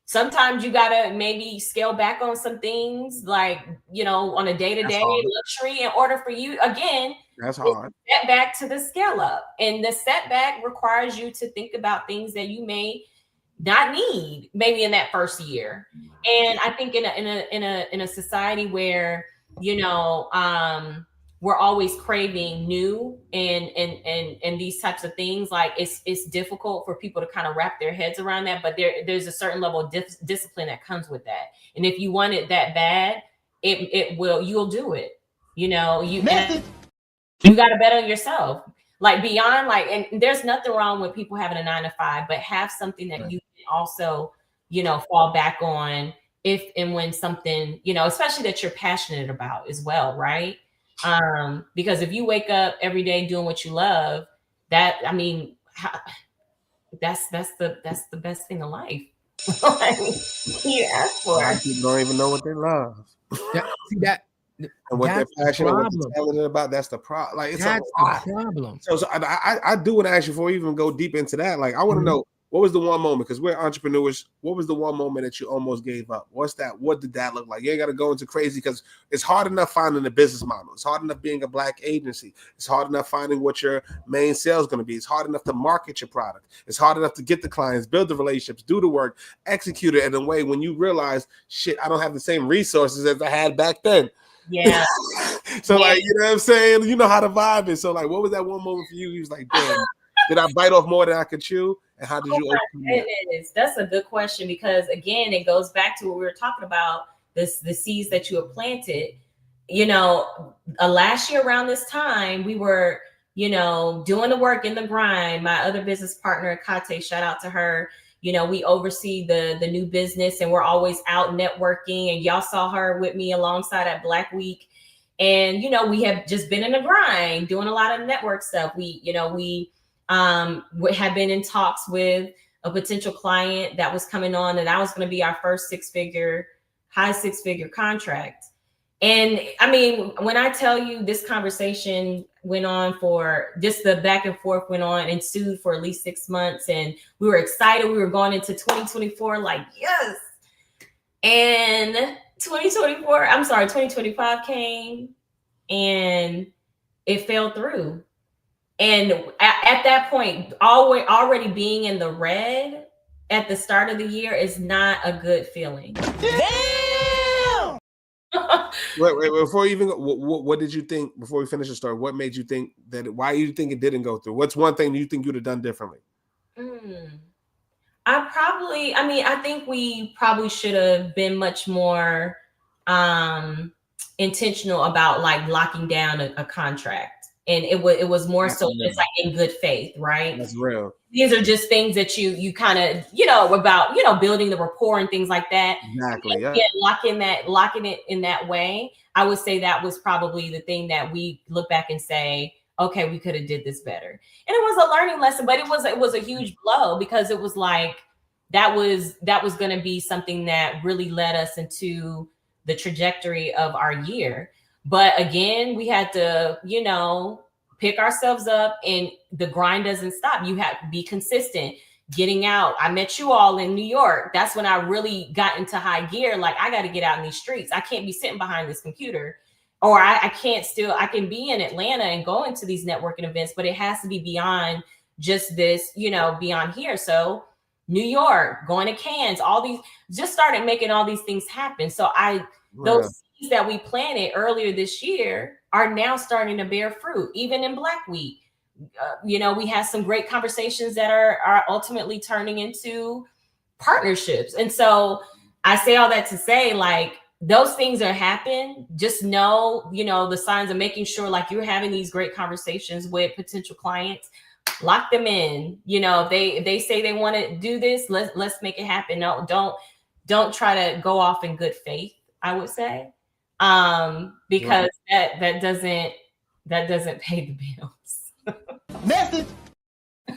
sometimes you gotta maybe scale back on some things, like, you know, on a day-to-day luxury in order for you again. That's hard. Get back to the scale up, and the setback requires you to think about things that you may not need maybe in that first year. And I think in a society where, you know, we're always craving new and these types of things, like it's difficult for people to kind of wrap their heads around that, but there's a certain level of discipline that comes with that. And if you want it that bad, you'll do it. You know, you got to bet on yourself, like beyond, like, and there's nothing wrong with people having a 9 to 5, but have something that you can also, you know, fall back on if and when something, you know, especially that you're passionate about as well, right? Because if you wake up every day doing what you love, that, I mean, that's the best thing in life. Like, you ask for. People don't even know what they love. Yeah, see that. And what they're passionate, what they're talented about, that's the problem. Like, it's that's the problem. So I do want to ask you, before we even go deep into that, like, I want to know, what was the one moment, because we're entrepreneurs, what was the one moment that you almost gave up? What's that? What did that look like? You ain't got to go into crazy, because it's hard enough finding a business model. It's hard enough being a Black agency. It's hard enough finding what your main sales is going to be. It's hard enough to market your product. It's hard enough to get the clients, build the relationships, do the work, execute it in a way when you realize, shit, I don't have the same resources as I had back then. Yeah. So like, you know what I'm saying? You know how the vibe is. So like, what was that one moment for you? He was like, damn, did I bite off more than I could chew? And how did you open that? That's a good question, because again, it goes back to what we were talking about, the seeds that you have planted. You know, last year around this time, we were, you know, doing the work in the grind. My other business partner, Kate, shout out to her. You know, we oversee the new business, and we're always out networking. And y'all saw her with me alongside at Black Week. And, you know, we have just been in the grind, doing a lot of network stuff. We had been in talks with a potential client that was coming on, and that was going to be our first high six-figure contract. And I mean, when I tell you, this conversation went on for, just the back and forth went on, ensued for at least 6 months. And we were excited. We were going into 2024 like, yes. And 2025 came and it fell through. And at that point, already being in the red at the start of the year is not a good feeling. Damn! Wait, before you even go, what did you think, before we finish the story, what made you think that, why you think it didn't go through? What's one thing you think you'd have done differently? I think we probably should have been much more intentional about like locking down a contract. And it was more so just like in good faith, right? That's real. These are just things that you kind of, you know, about, you know, building the rapport and things like that. Exactly. Yeah. Locking it in that way. I would say that was probably the thing that we look back and say, okay, we could have did this better. And it was a learning lesson, but it was a huge blow, because it was like, that was going to be something that really led us into the trajectory of our year. But again, we had to, you know, pick ourselves up, and the grind doesn't stop. You have to be consistent, getting out. I met you all in New York. That's when I really got into high gear. Like, I got to get out in these streets. I can't be sitting behind this computer, or I can be in Atlanta and go into these networking events, but it has to be beyond just this, you know, beyond here. So New York, going to Cannes, all these, just started making all these things happen. So those seeds that we planted earlier this year are now starting to bear fruit, even in Black Week. You know, we had some great conversations that are ultimately turning into partnerships. And so I say all that to say, like, those things are happening. Just know, you know, the signs of making sure, like, you're having these great conversations with potential clients. Lock them in. You know, if they say they want to do this, let's make it happen. No, don't try to go off in good faith, I would say. Because that doesn't pay the bills. Message.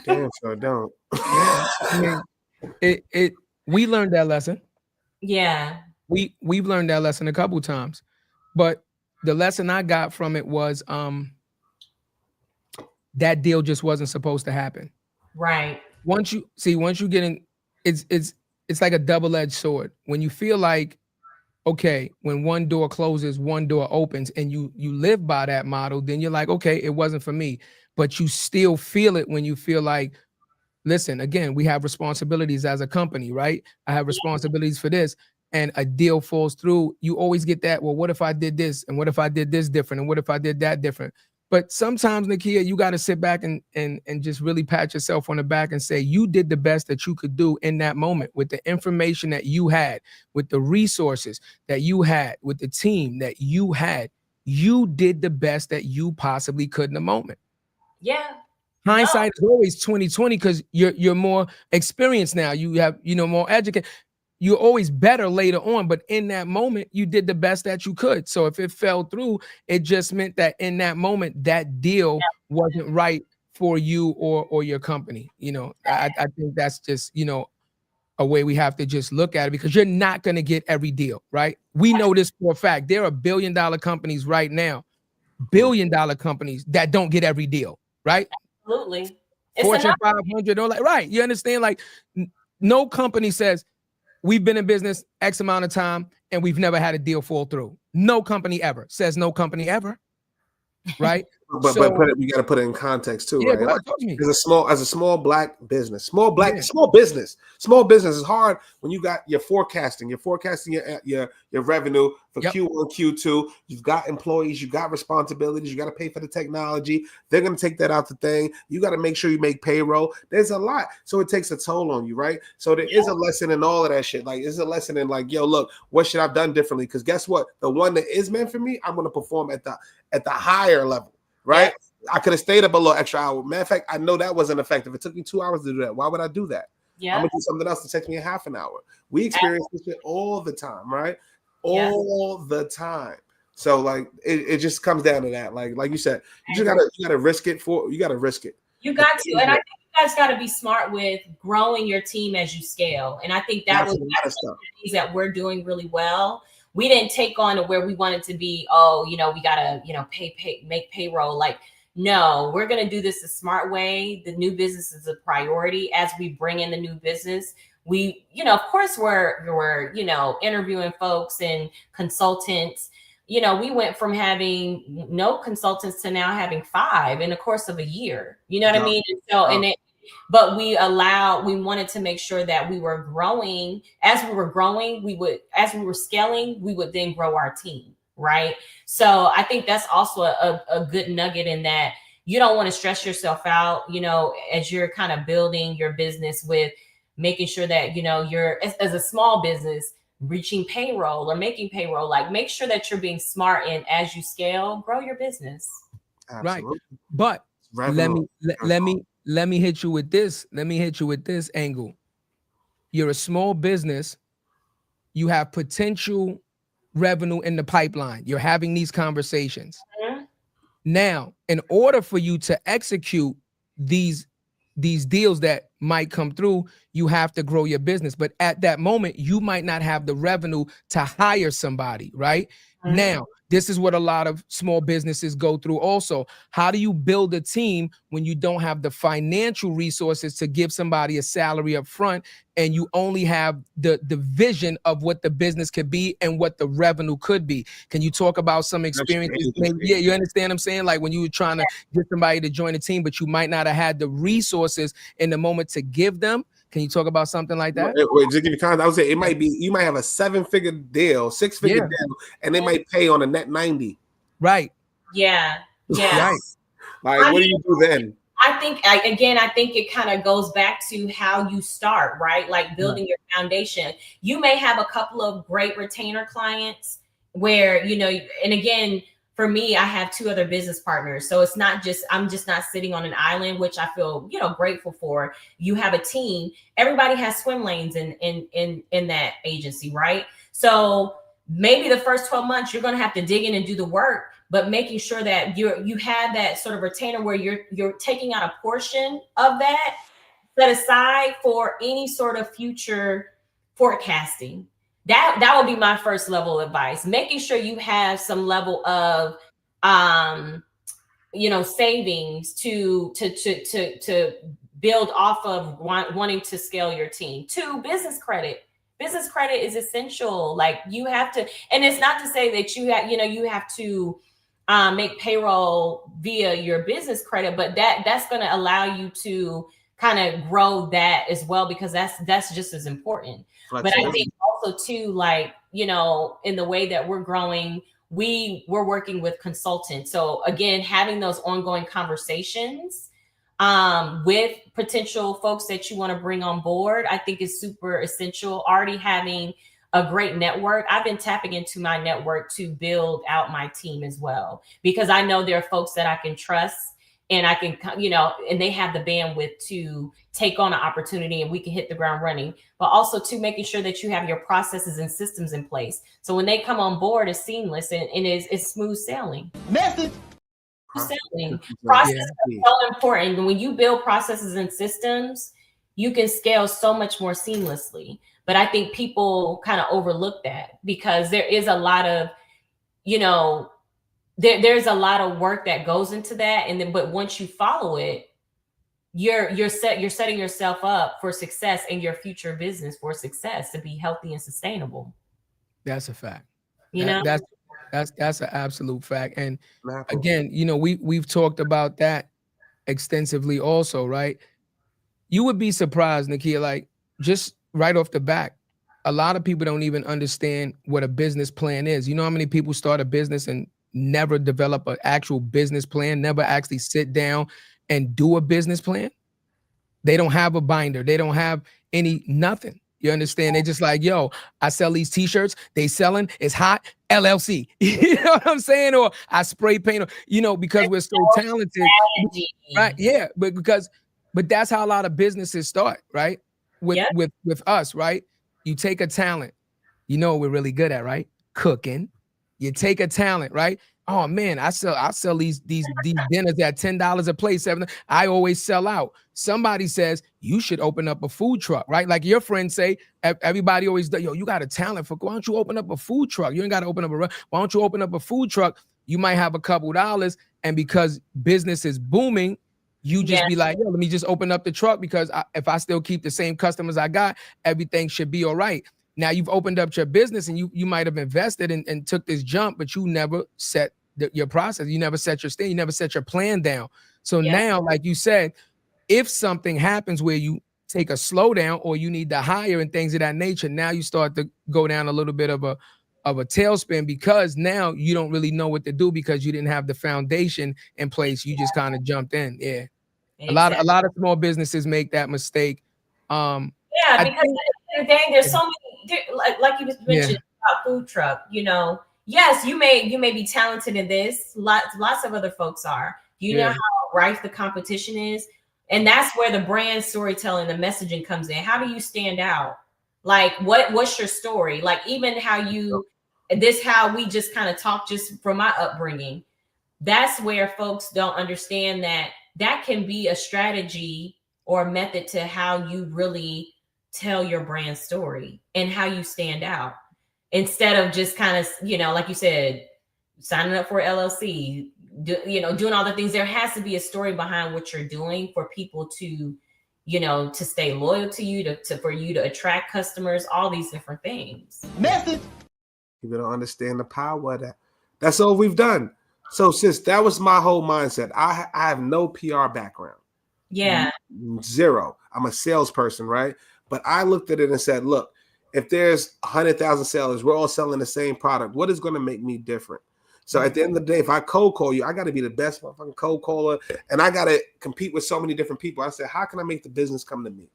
Damn, so don't. I mean, we learned that lesson. Yeah. We've learned that lesson a couple times. But the lesson I got from it was that deal just wasn't supposed to happen. Right. Once you get in, it's like a double-edged sword. When you feel like, okay, when one door closes, one door opens, and you live by that model, then you're like, okay, it wasn't for me. But you still feel it when you feel like, listen, again, we have responsibilities as a company, right? I have responsibilities for this, and a deal falls through. You always get that, well, what if I did this? And what if I did this different? And what if I did that different? But sometimes, Nikkia, you got to sit back and just really pat yourself on the back and say, you did the best that you could do in that moment with the information that you had, with the resources that you had, with the team that you had. You did the best that you possibly could in the moment. Yeah. Hindsight is always 20/20 because you're more experienced now. You have, more educated. You're always better later on, but in that moment, you did the best that you could. So if it fell through, it just meant that in that moment, that deal wasn't right for you or your company. I think that's just, a way we have to just look at it, because you're not going to get every deal, right? We know this for a fact. There are billion-dollar companies right now, billion-dollar companies that don't get every deal, right? Absolutely. Fortune 500, right? You understand? Like, no company says, we've been in business X amount of time and we've never had a deal fall through. No company ever says no company ever, right? But you got to put it in context too, right? Like, as a small black business, small business is hard when you got your forecasting your revenue for Q1, Q2. You've got employees, you got responsibilities, you got to pay for the technology. They're going to take that out the thing. You got to make sure you make payroll. There's a lot, so it takes a toll on you, right? So there is a lesson in all of that shit. Like, it's a lesson in like, yo, look, what should I've done differently? Because guess what? The one that is meant for me, I'm going to perform at the higher level. Right? Yeah. I could have stayed up a little extra hour. Matter of fact, I know that wasn't effective. It took me 2 hours to do that. Why would I do that? I'm gonna do something else to take me a half an hour. We experience this shit all the time, right? All the time. So like it just comes down to that. Like you said, you gotta risk it. You gotta risk it. You got to, and I think you guys got to be smart with growing your team as you scale. And I think that's one of the things that we're doing really well. We didn't take on to where we wanted to be. Oh, we gotta, make payroll. Like, no, we're gonna do this a smart way. The new business is a priority. As we bring in the new business, we, of course, we're interviewing folks and consultants. We went from having no consultants to now having 5 in the course of a year. You know what I mean? And so, but we wanted to make sure that we were growing. As we were growing, as we were scaling, we would then grow our team, right? So I think that's also a good nugget in that you don't want to stress yourself out, as you're kind of building your business with making sure that, you're as a small business reaching payroll or making payroll, like make sure that you're being smart and as you scale, grow your business. Absolutely. Right. But let me hit you with this. Let me hit you with this angle. You're a small business. You have potential revenue in the pipeline. You're having these conversations. Mm-hmm. Now, in order for you to execute these deals that might come through, you have to grow your business. But at that moment, you might not have the revenue to hire somebody, right? Mm-hmm. Now, this is what a lot of small businesses go through also. How do you build a team when you don't have the financial resources to give somebody a salary up front, and you only have the vision of what the business could be and what the revenue could be? Can you talk about some experiences? Yeah, you understand what I'm saying? Like when you were trying to get somebody to join a team, but you might not have had the resources in the moment to give them. Can you talk about something like that? Wait, just give you context. I would say it might be, you might have a 7-figure deal, 6-figure deal, and they might pay on a net 90. Right. Yeah. Right. Like, what do you do then? I think it kind of goes back to how you start, right? Like building your foundation. You may have a couple of great retainer clients where, and again, for me, I have 2 other business partners. So it's not just, I'm just not sitting on an island, which I feel, grateful for. You have a team. Everybody has swim lanes in that agency, right? So maybe the first 12 months, you're going to have to dig in and do the work, but making sure that you have that sort of retainer where you're taking out a portion of that set aside for any sort of future forecasting. That would be my first level of advice, making sure you have some level of savings to build off of wanting to scale your team. 2, business credit. Business credit is essential. Like you have to, and it's not to say that you have to make payroll via your business credit, but that's going to allow you to kind of grow that as well, because that's just as important. But I think also too, like, in the way that we're growing, we're working with consultants. So again, having those ongoing conversations with potential folks that you want to bring on board, I think is super essential. Already having a great network. I've been tapping into my network to build out my team as well, because I know there are folks that I can trust, and I can, and they have the bandwidth to take on an opportunity, and we can hit the ground running. But also to making sure that you have your processes and systems in place, so when they come on board, it's seamless and it's smooth sailing. Message. Process is so important. When you build processes and systems, you can scale so much more seamlessly. But I think people kind of overlook that, because there is a lot of, there's a lot of work that goes into that. And then, but once you follow it, you're setting yourself up for success in your future business, for success, to be healthy and sustainable. That's a fact. That's an absolute fact. And again, we've talked about that extensively also, right? You would be surprised, Nikkia, like just right off the bat, a lot of people don't even understand what a business plan is. You know how many people start a business and never develop an actual business plan, never actually sit down and do a business plan? They don't have a binder. They don't have nothing. You understand? They just like, yo, I sell these t-shirts. They selling. It's hot. LLC. You know what I'm saying? Or I spray paint, because we're so talented. Right. Yeah. But that's how a lot of businesses start, right? With us, right? You take a talent, what we're really good at, right? Cooking. You take a talent, right? Oh man, I sell these dinners at $10 a plate, $7. I always sell out. Somebody says you should open up a food truck, right? Like your friends say, everybody always does. Yo, you got a talent for. Why don't you open up a food truck? You ain't got to open up why don't you open up a food truck? You might have a couple dollars, and because business is booming, you just be like, yo, let me just open up the truck, because if I still keep the same customers I got, everything should be all right. Now you've opened up your business, and you might have invested and took this jump, but you never set your process. You never set your stand. You never set your plan down. So now, like you said, if something happens where you take a slowdown or you need to hire and things of that nature, now you start to go down a little bit of a tailspin, because now you don't really know what to do, because you didn't have the foundation in place. You just kind of jumped in. Yeah. Exactly. A lot of small businesses make that mistake. Because at the end of the day, there's so many, like you just mentioned about food truck, yes, you may be talented in this. Lots of other folks are. You know how rife the competition is? And that's where the brand storytelling, the messaging comes in. How do you stand out? Like, what's your story? Like, even how we just kind of talk, just from my upbringing. That's where folks don't understand that can be a strategy or a method to how you really tell your brand story and how you stand out, instead of just kind of, like you said, signing up for LLC, doing all the things. There has to be a story behind what you're doing for people to, to stay loyal to you, for you to attract customers, all these different things. Message. People don't understand the power of that. That's all we've done. So sis, that was my whole mindset. I have no PR background. Yeah. Zero. I'm a salesperson, right? But I looked at it and said, look, if there's 100,000 sellers, we're all selling the same product. What is going to make me different? So at the end of the day, if I cold call you, I got to be the best motherfucking cold caller, and I got to compete with so many different people. I said, how can I make the business come to me?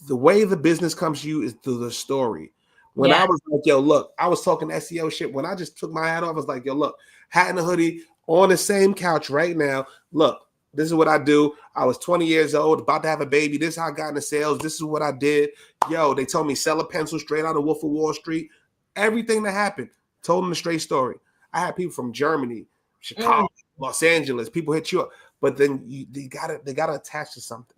The way the business comes to you is through the story. When I was like, yo, look, I was talking SEO shit. When I just took my hat off, I was like, yo, look, hat and a hoodie on the same couch right now. Look, this is what I do. I was 20 years old, about to have a baby. This is how I got into sales. This is what I did. Yo, they told me sell a pencil straight out of Wolf of Wall Street. Everything that happened, told them the straight story. I had people from Germany, Chicago, Los Angeles. People hit you up, but then they gotta attach to something.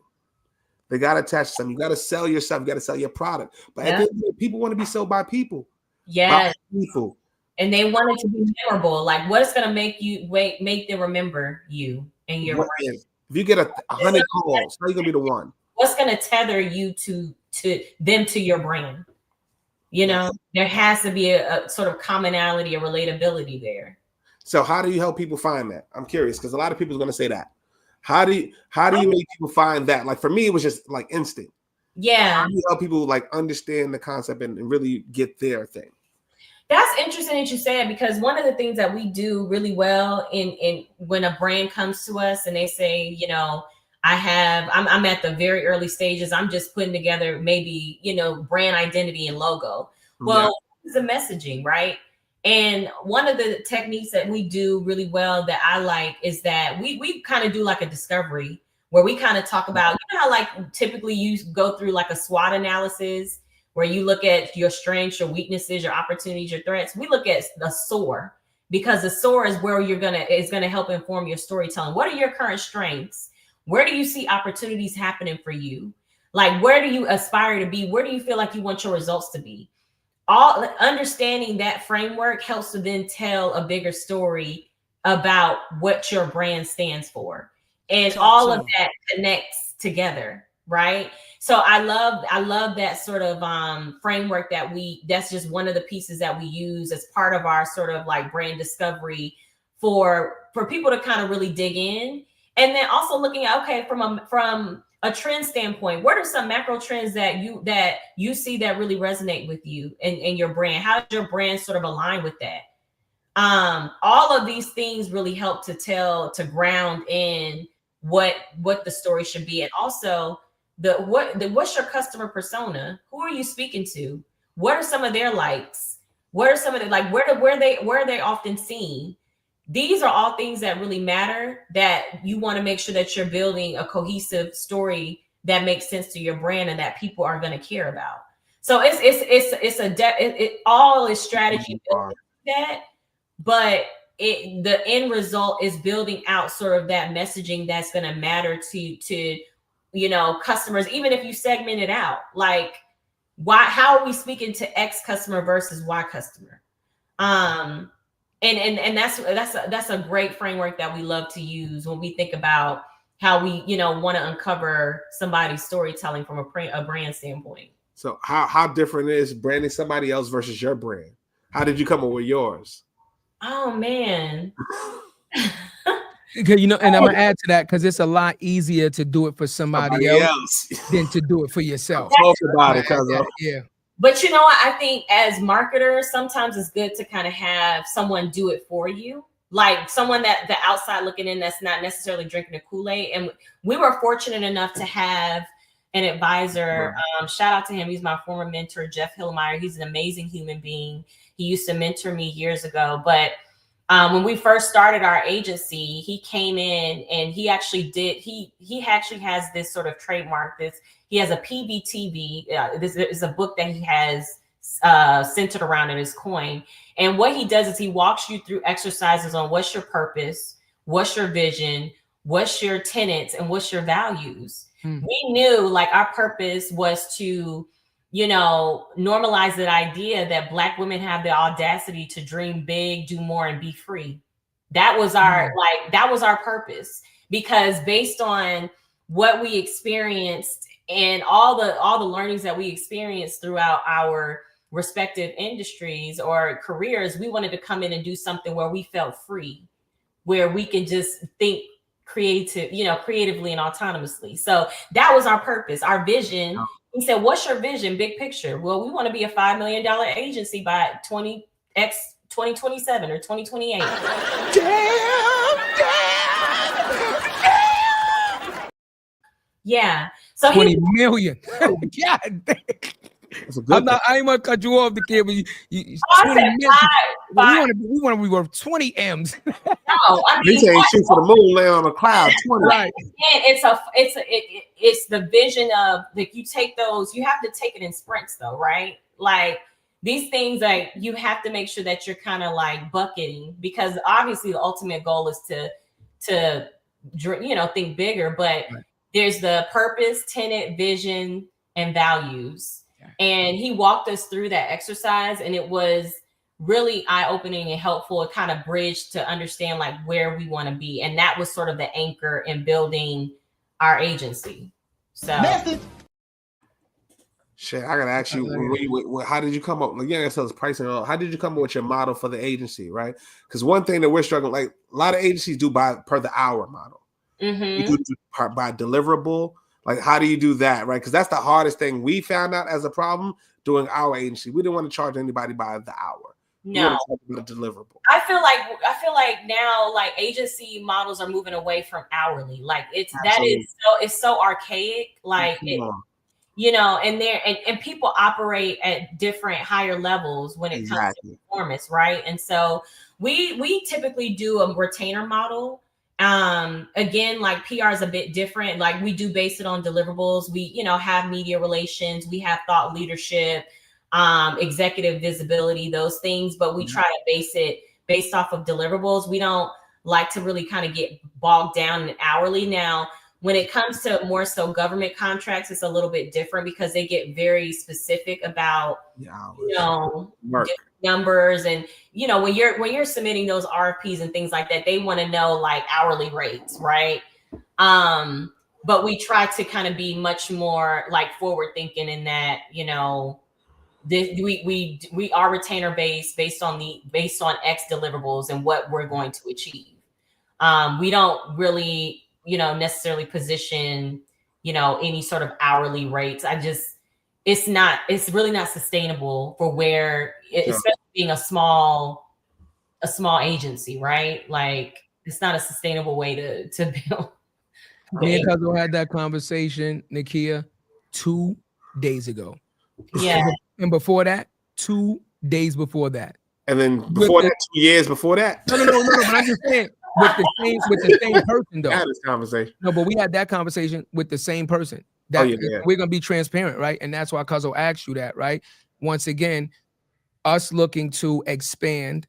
They gotta attach to something. You gotta sell yourself. You gotta sell your product. But at the end of the day, people want to be sold by people. Yes. By people. and they want it to be memorable. Like, what's going to make them remember you and your brand? If you get 100 calls, how are you gonna be the one? What's going to tether you to your brand? You know, there has to be a sort of commonality, a relatability there. So how do you help people find that? I'm curious because a lot of people are going to say that. How do you make people find that? Like for me, it was just like instinct. Yeah. How do you help people like understand the concept and really get their thing? That's interesting that you say it, because one of the things that we do really well in when a brand comes to us and they say, you know, I'm at the very early stages. I'm just putting together maybe, you know, brand identity and logo. Well, it's the messaging, right? And one of the techniques that we do really well that I like is that we kind of do like a discovery where we kind of talk about, you know how like typically you go through like a SWOT analysis where you look at your strengths, your weaknesses, your opportunities, your threats. We look at the SOAR, because the SOAR is where it's gonna help inform your storytelling. What are your current strengths? Where do you see opportunities happening for you? Like, where do you aspire to be? Where do you feel like you want your results to be? All understanding that framework helps to then tell a bigger story about what your brand stands for. And all of that connects together, right? So I love that sort of framework that's just one of the pieces that we use as part of our sort of like brand discovery for people to kind of really dig in. And then also looking at, okay, from a trend standpoint, what are some macro trends that you see that really resonate with you and your brand? How does your brand sort of align with that? All of these things really help to ground in what the story should be. And also what's your customer persona? Who are you speaking to? What are some of their likes? What are some of the, like, where are they often seen? These are all things that really matter, that you want to make sure that you're building a cohesive story that makes sense to your brand and that people are going to care about. So it all is strategy built that, but the end result is building out sort of that messaging that's going to matter to you know, customers, even if you segment it out, like how are we speaking to X customer versus Y customer? And that's a great framework that we love to use when we think about how we, you know, want to uncover somebody's storytelling from a brand standpoint. So how different is branding somebody else versus your brand? How did you come up with yours? Oh man. You know, and I'm gonna add to that because it's a lot easier to do it for somebody else than to do it for yourself. Talk about it, cuz. Yeah. But you know what? I think as marketers, sometimes it's good to kind of have someone do it for you. Like someone that the outside looking in that's not necessarily drinking the Kool-Aid. And we were fortunate enough to have an advisor. Shout out to him. He's my former mentor, Jeff Hillmeyer. He's an amazing human being. He used to mentor me years ago. But when we first started our agency, he came in and he actually has this sort of trademark. He has a PBTV. This is a book that he has centered around in his coin. And what he does is he walks you through exercises on what's your purpose, what's your vision, what's your tenets, and what's your values. We knew like our purpose was to, you know, normalize that idea that Black women have the audacity to dream big, do more, and be free. That was our purpose, because based on what we experienced and all the learnings that we experienced throughout our respective industries or careers, we wanted to come in and do something where we felt free, where we could just think creatively and autonomously. So that was our purpose, our vision. He said, what's your vision, big picture? Well, we want to be a $5 million agency by 2027 or 2028. Damn. Yeah. So 20 million. God damn. I ain't want to cut you off, the kid, but you 20 million. We want to be worth 20 M's. No, I mean, they say shoot for the moon, lay on a cloud. 20. Right. It's the vision of like, you take those, you have to take it in sprints though, right? Like these things, like you have to make sure that you're kind of like bucketing, because obviously the ultimate goal is to think bigger, but there's the purpose, tenet, vision, and values. And he walked us through that exercise, and it was really eye-opening and helpful. It kind of bridged to understand like where we want to be. And that was sort of the anchor in building our agency. So shit, I gotta ask you, how did you come up? Again, it says pricing. How did you come up with your model for the agency, right? Because one thing that we're struggling, like a lot of agencies do by per the hour model. You do by deliverable. Like, how do you do that, right? Because that's the hardest thing we found out as a problem doing our agency. We didn't want to charge anybody by the hour. No, deliverable. I feel like now like agency models are moving away from hourly. Like it's so archaic. Like you know, and people operate at different higher levels when it comes to performance, right? And so we typically do a retainer model. Again, like PR is a bit different. Like we do base it on deliverables. We, you know, have media relations, we have thought leadership, executive visibility, those things, but we try to base it based off of deliverables. We don't like to really kind of get bogged down in hourly. Now, when it comes to more so government contracts, it's a little bit different because they get very specific about, you know, numbers. And, you know, when you're submitting those RFPs and things like that, they want to know like hourly rates, right? But we try to kind of be much more like forward thinking in that, you know, we are retainer based on X deliverables and what we're going to achieve. We don't really, you know, necessarily position, you know, any sort of hourly rates. It's really not sustainable for where, especially being a small agency, right? Like it's not a sustainable way to build. Me and Cuzzo had that conversation, Nikkia, 2 days ago. Yeah. And before that, 2 days before that. And then before that, 2 years before that. No. But I'm just saying with the same person though. I had this conversation. No, but we had that conversation with the same person. We're gonna be transparent, right? And that's why Cuzzo asked you that, right? Once again, us looking to expand,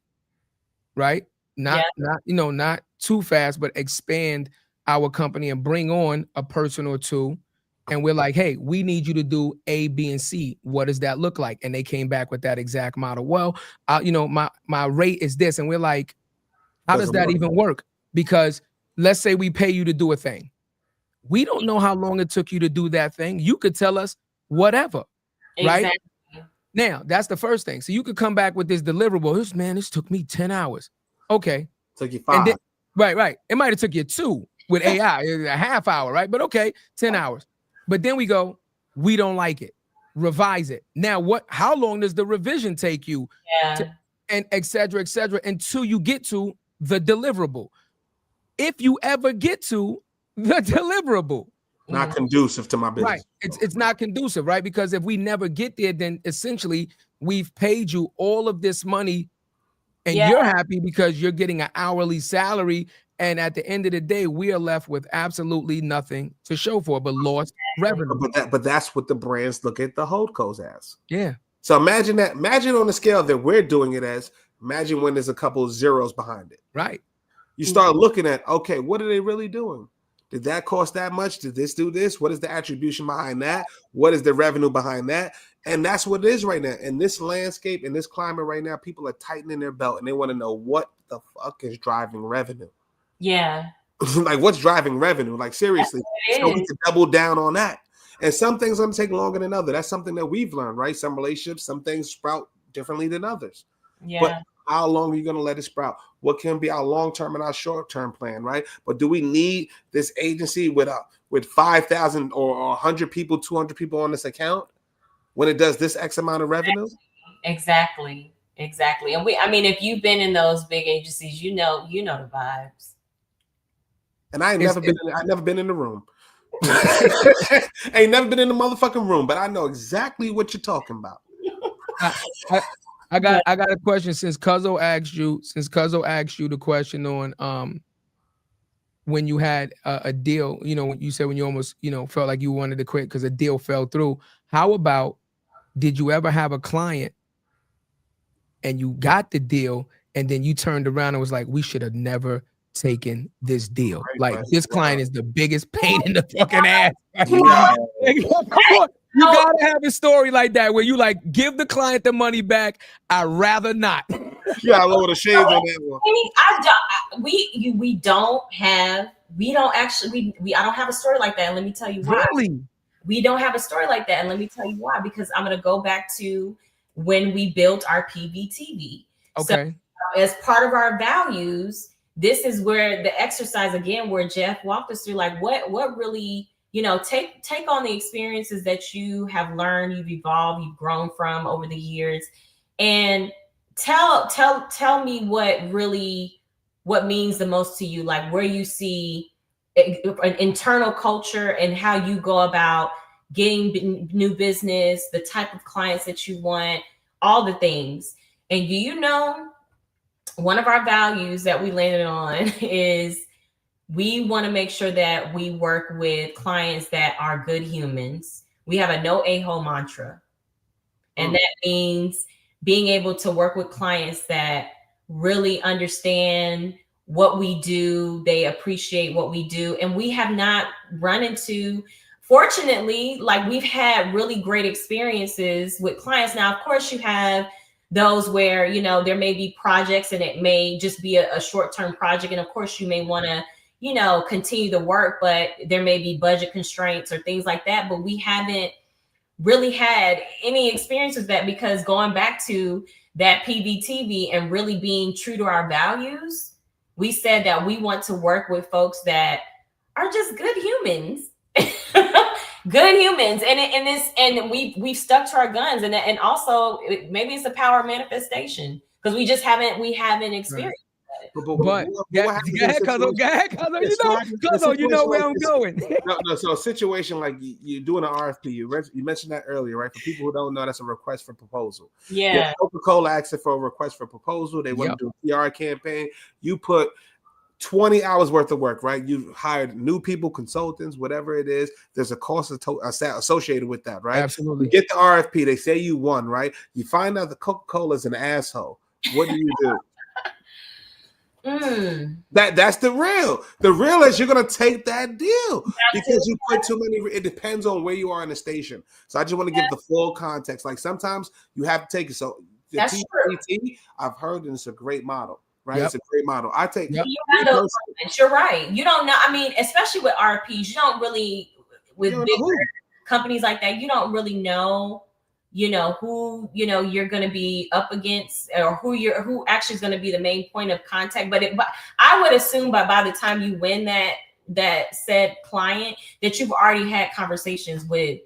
right? Not too fast, but expand our company and bring on a person or two. And we're like, hey, we need you to do A, B, and C. What does that look like? And they came back with that exact model. Well, you know, my rate is this. And we're like, how does that even work? Because let's say we pay you to do a thing. We don't know how long it took you to do that thing. You could tell us whatever, right? Now, that's the first thing. So you could come back with this deliverable. This took me 10 hours. Okay. Took you 5. Then, right. It might have took you 2 with AI, a half hour, right? But okay, 10 hours. But then we go, we don't like it. Revise it. Now, how long does the revision take you? And et cetera, until you get to the deliverable. If you ever get to the deliverable. Not conducive to my business. Right. It's not conducive, right? Because if we never get there, then essentially we've paid you all of this money and you're happy because you're getting an hourly salary. And at the end of the day, we are left with absolutely nothing to show for but lost revenue. But that's what the brands look at the holdcos as. Yeah. So imagine that. Imagine on the scale that we're doing it as. Imagine when there's a couple of zeros behind it. Right. You start looking at, okay, what are they really doing? Did that cost that much? Did this do this? What is the attribution behind that? What is the revenue behind that? And that's what it is right now. In this landscape, in this climate right now, people are tightening their belt and they want to know what the fuck is driving revenue. Yeah. Like, what's driving revenue? Like, seriously. So we can double down on that. And some things are going to take longer than others. That's something that we've learned, right? Some relationships, some things sprout differently than others. Yeah. But how long are you going to let it sprout? What can be our long-term and our short-term plan, right? But do we need this agency with 5,000 or 100 people, 200 people on this account when it does this X amount of revenue? Exactly. And if you've been in those big agencies, you know the vibes. And I ain't never been in the room. Ain't never been in the motherfucking room, but I know exactly what you're talking about. I got a question since Cuzzo asked you the question on when you had a deal, you know, you said when you almost, you know, felt like you wanted to quit because a deal fell through. How about, did you ever have a client and you got the deal and then you turned around and was like, we should have never taken this deal? Like, this client is the biggest pain in the fucking ass. Come on. You gotta have a story like that where you like, give the client the money back. I'd rather not. You gotta lower the shades on that one. We don't actually, I don't have a story like that. And let me tell you why. Really? We don't have a story like that. And let me tell you why, because I'm going to go back to when we built our PVTV. Okay. So as part of our values, this is where the exercise again, where Jeff walked us through, like what really, take on the experiences that you have learned, you've evolved, you've grown from over the years, and tell me what means the most to you, like where you see an internal culture and how you go about getting new business, the type of clients that you want, all the things. And one of our values that we landed on is we want to make sure that we work with clients that are good humans. We have a no a-hole mantra. And that means being able to work with clients that really understand what we do. They appreciate what we do. And we have not run into, fortunately, like we've had really great experiences with clients. Now, of course, you have those where, there may be projects and it may just be a short-term project. And of course, you may want to, continue the work, but there may be budget constraints or things like that. But we haven't really had any experience with that, because going back to that PVTV and really being true to our values, we said that we want to work with folks that are just good humans. Good humans, and we've stuck to our guns, and also maybe it's a power of manifestation, because we haven't experienced. But go ahead, Cuzzo. You know where I'm going. No. So a situation like you're doing an RFP. You mentioned that earlier, right? For people who don't know, that's a request for proposal. Yeah. Coca-Cola asked for a request for proposal. They want to do a PR campaign. You put 20 hours worth of work, right? You hired new people, consultants, whatever it is. There's a cost associated with that, right? Absolutely. You get the RFP. They say you won, right? You find out the Coca-Cola is an asshole. What do you do? That's the real. The real is you're gonna take that deal because you put too many. It depends on where you are in the station. So I just want to give the full context. Like sometimes you have to take it. So the TPT, I've heard, and it's a great model. Right, it's a great model. I take. You have those moments. You're right. You don't know. I mean, especially with RPs, you don't really with bigger companies like that. You don't really know. Who you're going to be up against, or who actually is going to be the main point of contact. But I would assume by the time you win that said client, that you've already had conversations with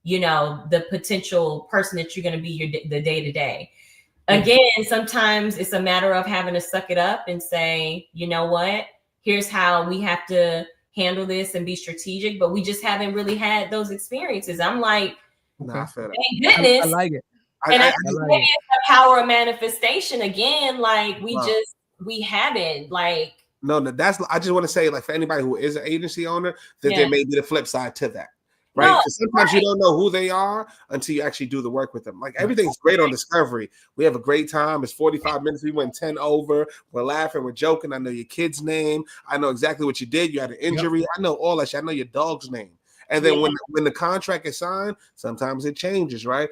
the potential person that you're going to be the day to day. Again, sometimes it's a matter of having to suck it up and say, you know what, here's how we have to handle this and be strategic. But we just haven't really had those experiences. I'm like, thank goodness. I like it. And I think maybe it's the power of manifestation again. Like we haven't like. No, I just want to say, like, for anybody who is an agency owner, that there may be the flip side to that. Right. No, sometimes you don't know who they are until you actually do the work with them. Like everything's great on Discovery. We have a great time. It's 45 minutes. We went 10 over. We're laughing. We're joking. I know your kid's name. I know exactly what you did. You had an injury. I know all that shit. I know your dog's name. And then when the contract is signed, sometimes it changes, right?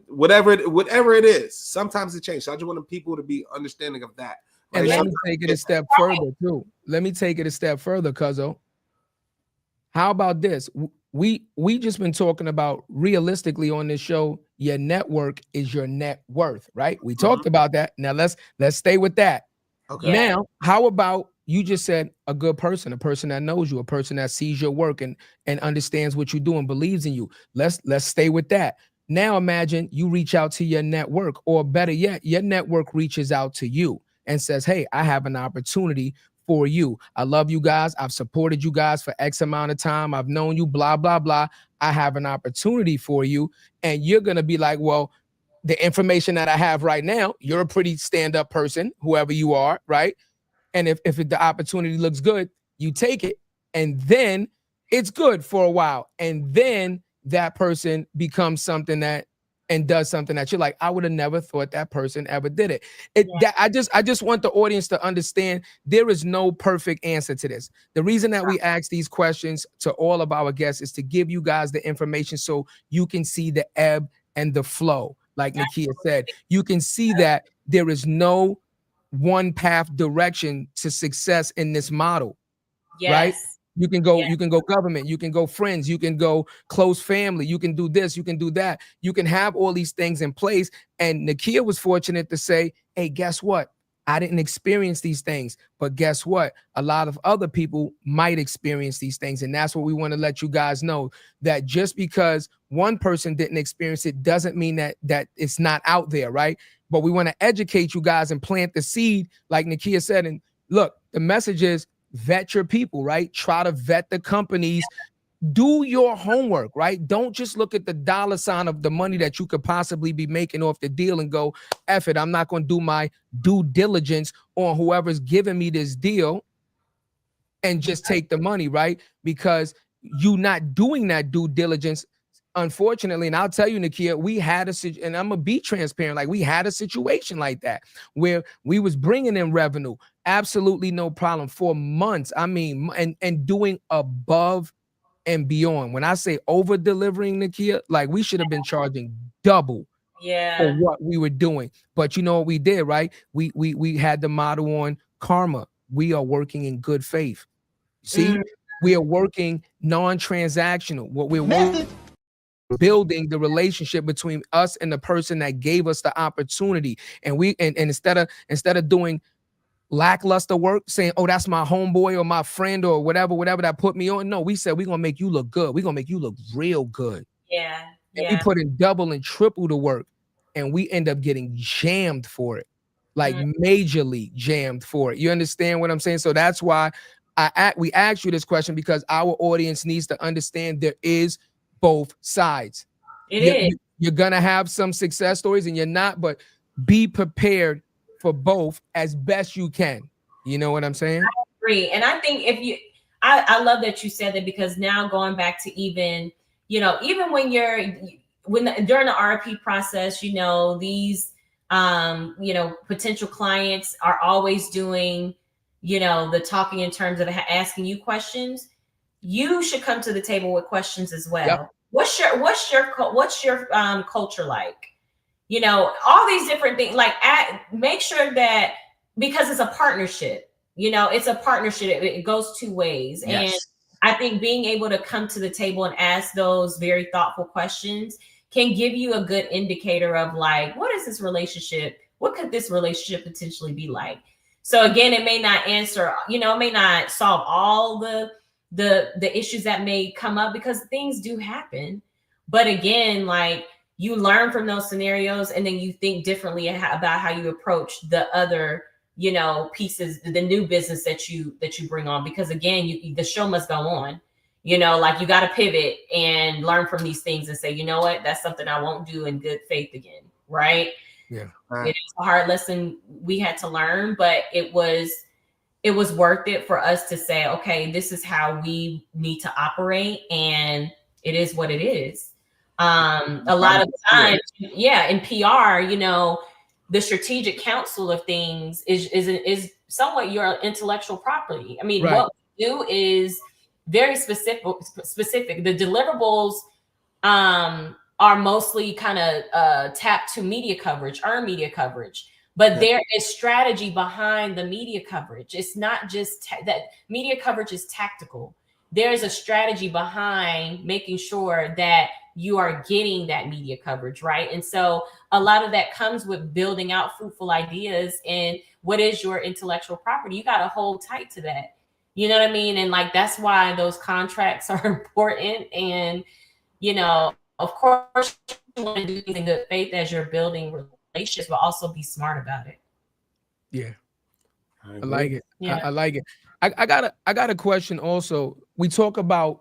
Whatever it is, sometimes it changes. So I just want people to be understanding of that. Right? And let me take it a step further too. Let me take it a step further, Cuzzo. How about this? We just been talking about realistically on this show. Your network is your net worth, right? We talked about that. Now let's stay with that. Okay. Now, how about you just said a good person, a person that knows you, a person that sees your work and understands what you do and believes in you. Let's stay with that. Now imagine you reach out to your network, or better yet, your network reaches out to you and says, hey, I have an opportunity for you. I love you guys. I've supported you guys for X amount of time. I've known you, blah, blah, blah. I have an opportunity for you. And you're going to be like, well, the information that I have right now, you're a pretty stand-up person, whoever you are, right? And if the opportunity looks good, you take it, and then it's good for a while. And then that person becomes something that and does something that you're like, I would have never thought that person ever did it. I just want the audience to understand there is no perfect answer to this. The reason that we ask these questions to all of our guests is to give you guys the information so you can see the ebb and the flow. Like Nikkia said, you can see that there is no one path direction to success in this model. Yes. Right? You can go, Yes. you can go government, you can go friends, you can go close family, you can do this, you can do that. You can have all these things in place. And Nikkia was fortunate to say, hey, guess what? I didn't experience these things, but guess what? A lot of other people might experience these things. And that's what we want to let you guys know, that just because one person didn't experience it doesn't mean that it's not out there, right? But we want to educate you guys and plant the seed, like Nikkia said. And look, the message is vet your people, right? Try to vet the companies. Do your homework, right? Don't just look at the dollar sign of the money that you could possibly be making off the deal and go, F it, I'm not going to do my due diligence on whoever's giving me this deal and just take the money, right? Because you not doing that due diligence, unfortunately, and I'll tell you, Nikkia, we had and I'm gonna be transparent, like we had a situation like that where we was bringing in revenue, absolutely no problem for months. I mean, and doing above and beyond. When I say over delivering, Nikkia, like we should have been charging double for what we were doing. But you know what we did, right? We had the motto on karma. We are working in good faith. See, we are working non-transactional. What we're working, building the relationship between us and the person that gave us the opportunity. And we and instead of doing lackluster work, saying, oh, that's my homeboy or my friend or whatever that put me on. No, we said we're gonna make you look good. We're gonna make you look real good. Yeah. And we put in double and triple the work, and we end up getting jammed for it, like majorly jammed for it. You understand what I'm saying? So that's why we asked you this question, because our audience needs to understand there is both sides. You're gonna have some success stories and you're not, but be prepared for both as best you can. You know what I'm saying? I agree. And I think I love that you said that, because now going back to even when during the RFP process, these potential clients are always doing, the talking in terms of asking you questions. You should come to the table with questions as well. Yep. What's your culture like? All these different things, like make sure that, because it's a partnership, it's a partnership. It goes two ways. Yes. And I think being able to come to the table and ask those very thoughtful questions can give you a good indicator of like, what is this relationship? What could this relationship potentially be like? So again, it may not answer, it may not solve all the issues that may come up, because things do happen. But again, like, you learn from those scenarios, and then you think differently about how you approach the other, pieces, the new business that you bring on. Because again, the show must go on. Like, you got to pivot and learn from these things and say, you know what, that's something I won't do in good faith again, right? Yeah, it's a hard lesson we had to learn, but it was worth it for us to say, okay, this is how we need to operate, and it is what it is. A lot of times, in PR, the strategic counsel of things is somewhat your intellectual property. I mean, right. What we do is very specific. The deliverables are mostly kind of tapped to media coverage, earn media coverage. But there is strategy behind the media coverage. It's not just that media coverage is tactical. There is a strategy behind making sure that you are getting that media coverage, right? And so a lot of that comes with building out fruitful ideas. And what is your intellectual property? You got to hold tight to that. You know what I mean? And like, that's why those contracts are important. And, of course, you want to do things in good faith as you're building relationships, but also be smart about it. Yeah. I like it. Yeah. I like it. I got a question also. We talk about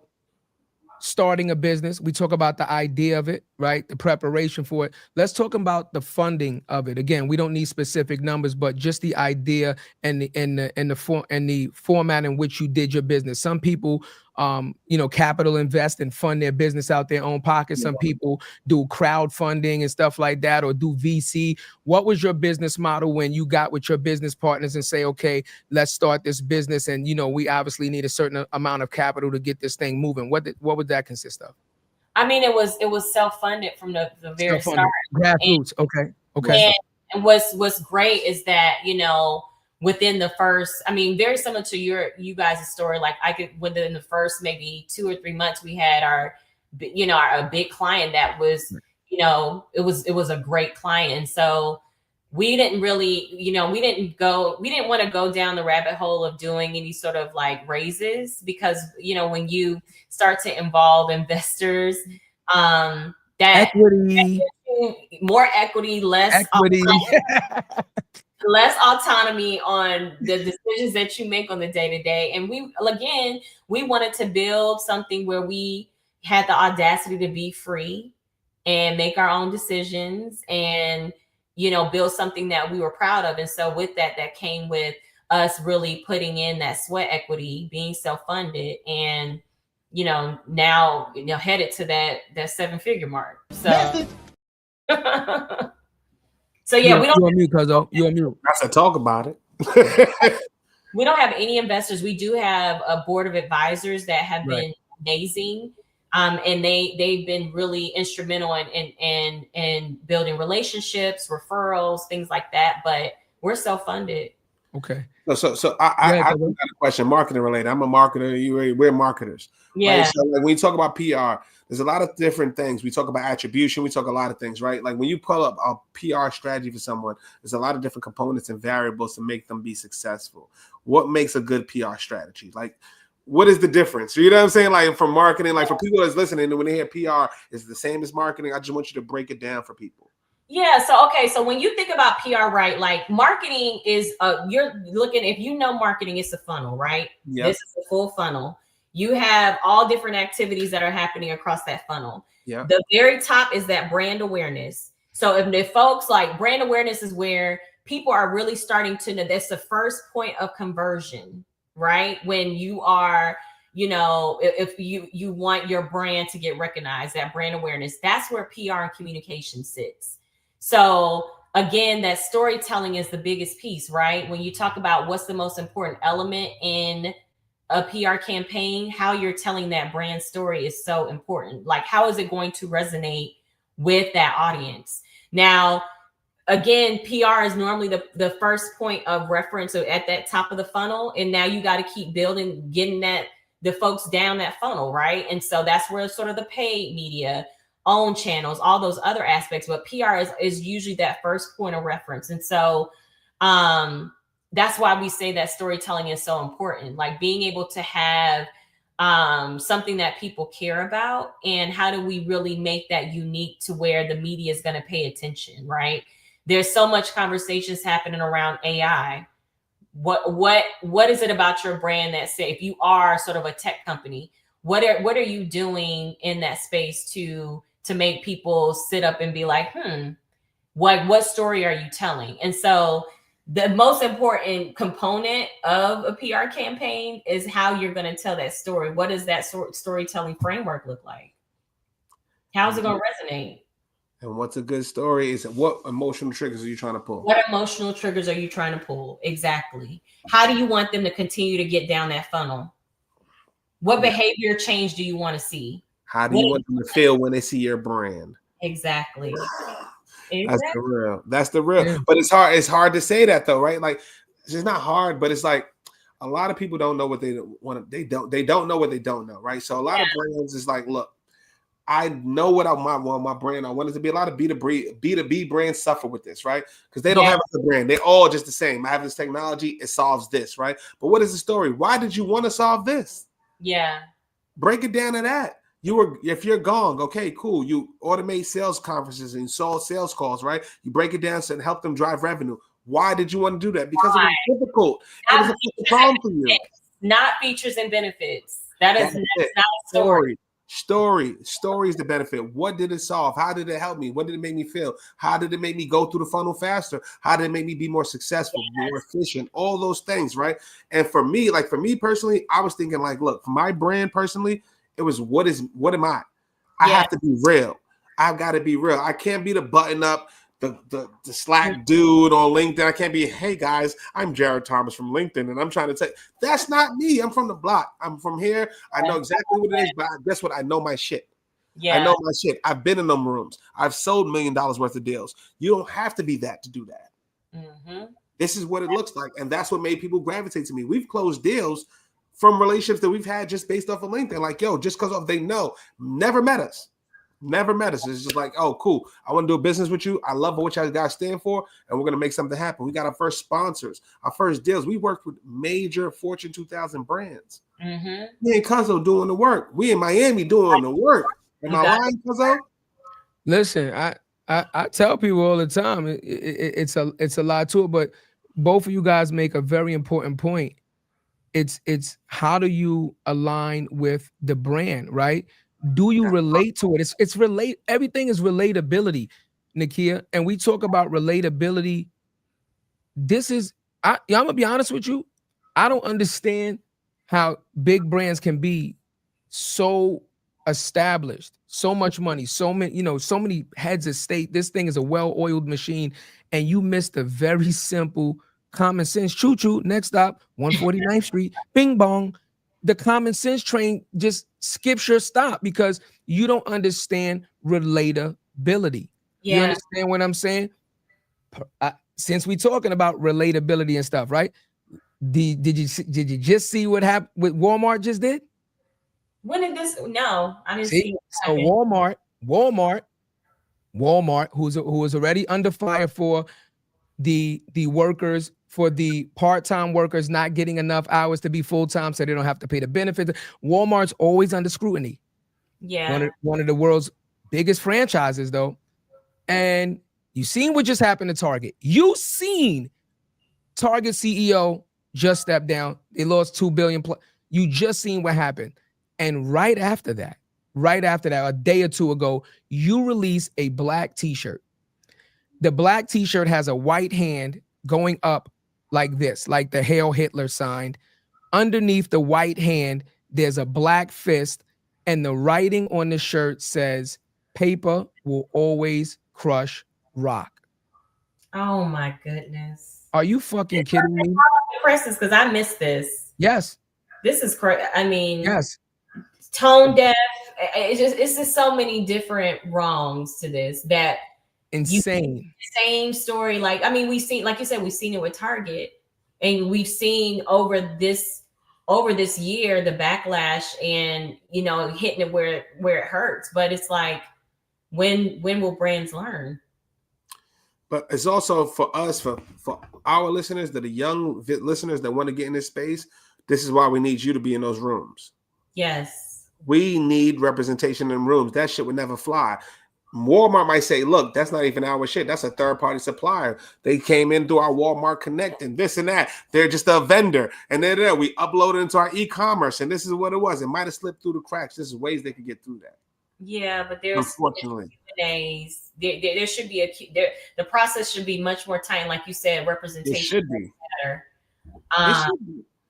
starting a business. We talk about the idea of it, right? The preparation for it. Let's talk about the funding of it. Again, we don't need specific numbers, but just the idea and the format in which you did your business. Some people, capital invest and fund their business out their own pocket. Some people do crowdfunding and stuff like that, or do VC. What was your business model when you got with your business partners and say, okay, let's start this business, and we obviously need a certain amount of capital to get this thing moving? What would that consist of? I mean, it was self-funded from the very start. Grassroots. Okay. And what's great is that, you know, within the first, I mean, very similar to you guys' story. Like within the first maybe 2 or 3 months, we had our big client that was, you know, it was a great client. And so we didn't really, you know, we didn't want to go down the rabbit hole of doing any sort of like raises, because, you know, when you start to involve investors, that Equity, more equity, less autonomy on the decisions that you make on the day to day. And we wanted to build something where we had the audacity to be free and make our own decisions, and, you know, build something that we were proud of. And so with that came with us really putting in that sweat equity, being self-funded, and, you know, now, you know, headed to that 7-figure mark. So so yeah, we don't. You on mute, Cuzzo. You on mute. I said talk about it. We don't have any investors. We do have a board of advisors that have been amazing, and they've been really instrumental in building relationships, referrals, things like that. But we're self-funded. Okay. So I got a question, marketing related. I'm a marketer. We're marketers. Yeah. Right? So like when you talk about PR, there's a lot of different things. We talk about attribution. We talk a lot of things, right? Like when you pull up a PR strategy for someone, there's a lot of different components and variables to make them be successful. What makes a good PR strategy? Like, what is the difference? You know what I'm saying? Like from marketing, like for people that's listening, and when they hear PR, is it the same as marketing? I just want you to break it down for people. Yeah. So, okay. So when you think about PR, right, like marketing is, you're looking, if you know marketing, it's a funnel, right? Yep. This is a full funnel. You have all different activities that are happening across that funnel. Yeah. The very top is that brand awareness. So if folks, like, brand awareness is where people are really starting to know, that's the first point of conversion, right? When you are, you know, if you want your brand to get recognized, that brand awareness, that's where PR and communication sits. So again, that storytelling is the biggest piece, right? When you talk about what's the most important element in a PR campaign, how you're telling that brand story is so important. Like, how is it going to resonate with that audience? Now, again, PR is normally the first point of reference, so at that top of the funnel. And now you got to keep building, getting the folks down that funnel, right? And so that's where sort of the paid media, own channels, all those other aspects. But PR is usually that first point of reference. And so that's why we say that storytelling is so important, like being able to have something that people care about, and how do we really make that unique to where the media is going to pay attention, right? There's so much conversations happening around AI. What is it about your brand that, say, if you are sort of a tech company, what are you doing in that space to make people sit up and be like, what story are you telling? And so the most important component of a PR campaign is how you're going to tell that story. What does that storytelling framework look like? How is it going to resonate? And what's a good story is what emotional triggers are you trying to pull? What emotional triggers are you trying to pull? Exactly. How do you want them to continue to get down that funnel? What behavior change do you want to see? How do you want them to feel when they see your brand? Exactly. That's the real. That's the real. Yeah. But it's hard. It's hard to say that though, right? Like, it's not hard, but it's like a lot of people don't know what they want. They don't know what they don't know, right? So a lot of brands is like, look, I know what I want my brand. I want it to be a lot of B2B brands suffer with this, right? Because they don't have a brand. They're all just the same. I have this technology. It solves this, right? But what is the story? Why did you want to solve this? Yeah. Break it down to that. If you're Gong, okay, cool. You automate sales conferences and solve sales calls, right? You break it down and help them drive revenue. Why did you want to do that? Because it was difficult. It was a problem for you. Not features and benefits. That's not a story. Story is the benefit. What did it solve? How did it help me? What did it make me feel? How did it make me go through the funnel faster? How did it make me be more successful, more efficient? All those things, right? And for me personally, I was thinking like, look, for my brand personally, it was what am I? I have to be real. I've got to be real. I can't be the button up, the Slack dude on LinkedIn. I can't be, hey guys, I'm Jared Thomas from LinkedIn, and I'm trying to take. That's not me. I'm from the block. I'm from here. I know exactly what it is, but guess what? I know my shit. Yeah. I know my shit. I've been in them rooms. I've sold $1 million worth of deals. You don't have to be that to do that. Mm-hmm. This is what it looks like. And that's what made people gravitate to me. We've closed deals from relationships that we've had just based off of LinkedIn. Like, yo, just because they know, never met us. Never met us. It's just like, oh, cool. I want to do a business with you. I love what you guys stand for, and we're going to make something happen. We got our first sponsors, our first deals. We worked with major Fortune 2000 brands. Mm-hmm. Me and Cuzzo doing the work. We in Miami doing the work. Am I lying, Cuzzo? Listen, I tell people all the time, it's a lot to it, but both of you guys make a very important point. It's how do you align with the brand, right? Do you relate to it? It's relate. Everything is relatability, Nikkia. And we talk about relatability. This is I'm gonna be honest with you. I don't understand how big brands can be so established, so much money, so many heads of state. This thing is a well-oiled machine, and you missed a very simple common sense. Choo choo. Next stop, 149th Street. Bing bong. The common sense train just skips your stop because you don't understand relatability. Yeah. You understand what I'm saying? Since we're talking about relatability and stuff, right? Did you just see what happened with Walmart just did? When did this? No, I didn't see. So Walmart, who was already under fire for the workers, for the part-time workers not getting enough hours to be full-time, so they don't have to pay the benefits. Walmart's always under scrutiny. Yeah. One of the world's biggest franchises, though. And you seen what just happened to Target. You seen Target CEO just stepped down. They lost $2 billion plus. You just seen what happened. And right after that, a day or two ago, you release a black t-shirt. The black t-shirt has a white hand going up like this, like the Hail Hitler sign. Underneath the white hand, there's a black fist, and the writing on the shirt says, "Paper will always crush rock." Oh my goodness. Are you fucking kidding me? Presses, because I missed this. Yes. This is crazy. I mean, yes. Tone deaf. It's just so many different wrongs to this that insane. Same story. Like, I mean, we've seen, like you said, we've seen it with Target, and we've seen over this year the backlash and hitting it where it hurts. But it's like, when will brands learn? But it's also for us, for our listeners, that are young listeners that want to get in this space. This is why we need you to be in those rooms. Yes. We need representation in rooms. That shit would never fly. Walmart might say, look, that's not even our shit. That's a third-party supplier. They came in through our Walmart Connect and this and that. They're just a vendor. And then we upload it into our e-commerce, and this is what it was. It might have slipped through the cracks. There's ways they could get through that. Yeah, but there's unfortunately there should be the process should be much more tight. Like you said, representation it should be better.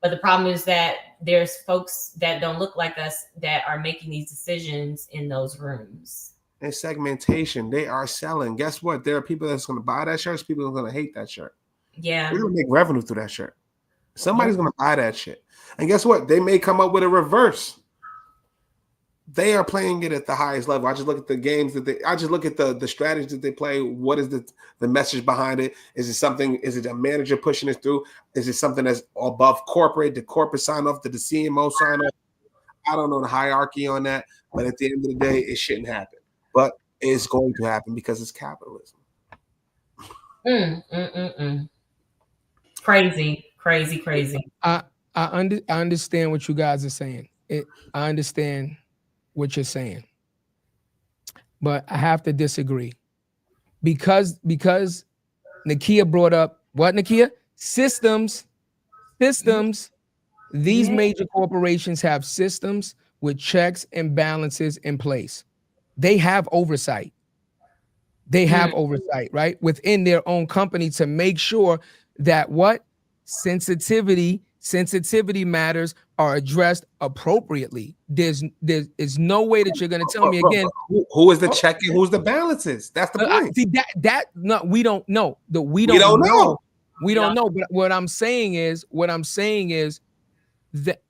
But the problem is that there's folks that don't look like us that are making these decisions in those rooms. And segmentation, they are selling. Guess what? There are people that's going to buy that shirt. People are going to hate that shirt. Yeah, they're going to make revenue through that shirt. Somebody's going to buy that shit. And guess what? They may come up with a reverse. They are playing it at the highest level. I just look at the games I just look at the strategies that they play. What is the message behind it? Is it a manager pushing it through? Is it something that's above corporate? Did corporate sign off? Did the CMO sign off? I don't know the hierarchy on that, but at the end of the day, it shouldn't happen. But it's going to happen because it's capitalism. Crazy. I understand what you guys are saying. I understand what you're saying, but I have to disagree because Nikkia brought up what? Nikkia? Systems. These major corporations have systems with checks and balances in place. They have oversight. Right, within their own company to make sure that what sensitivity matters are addressed appropriately. There's no way that you're going to tell me again who is the check and who's the balances. That's the point. See that no, we don't know. We don't know. We don't know. But what I'm saying is that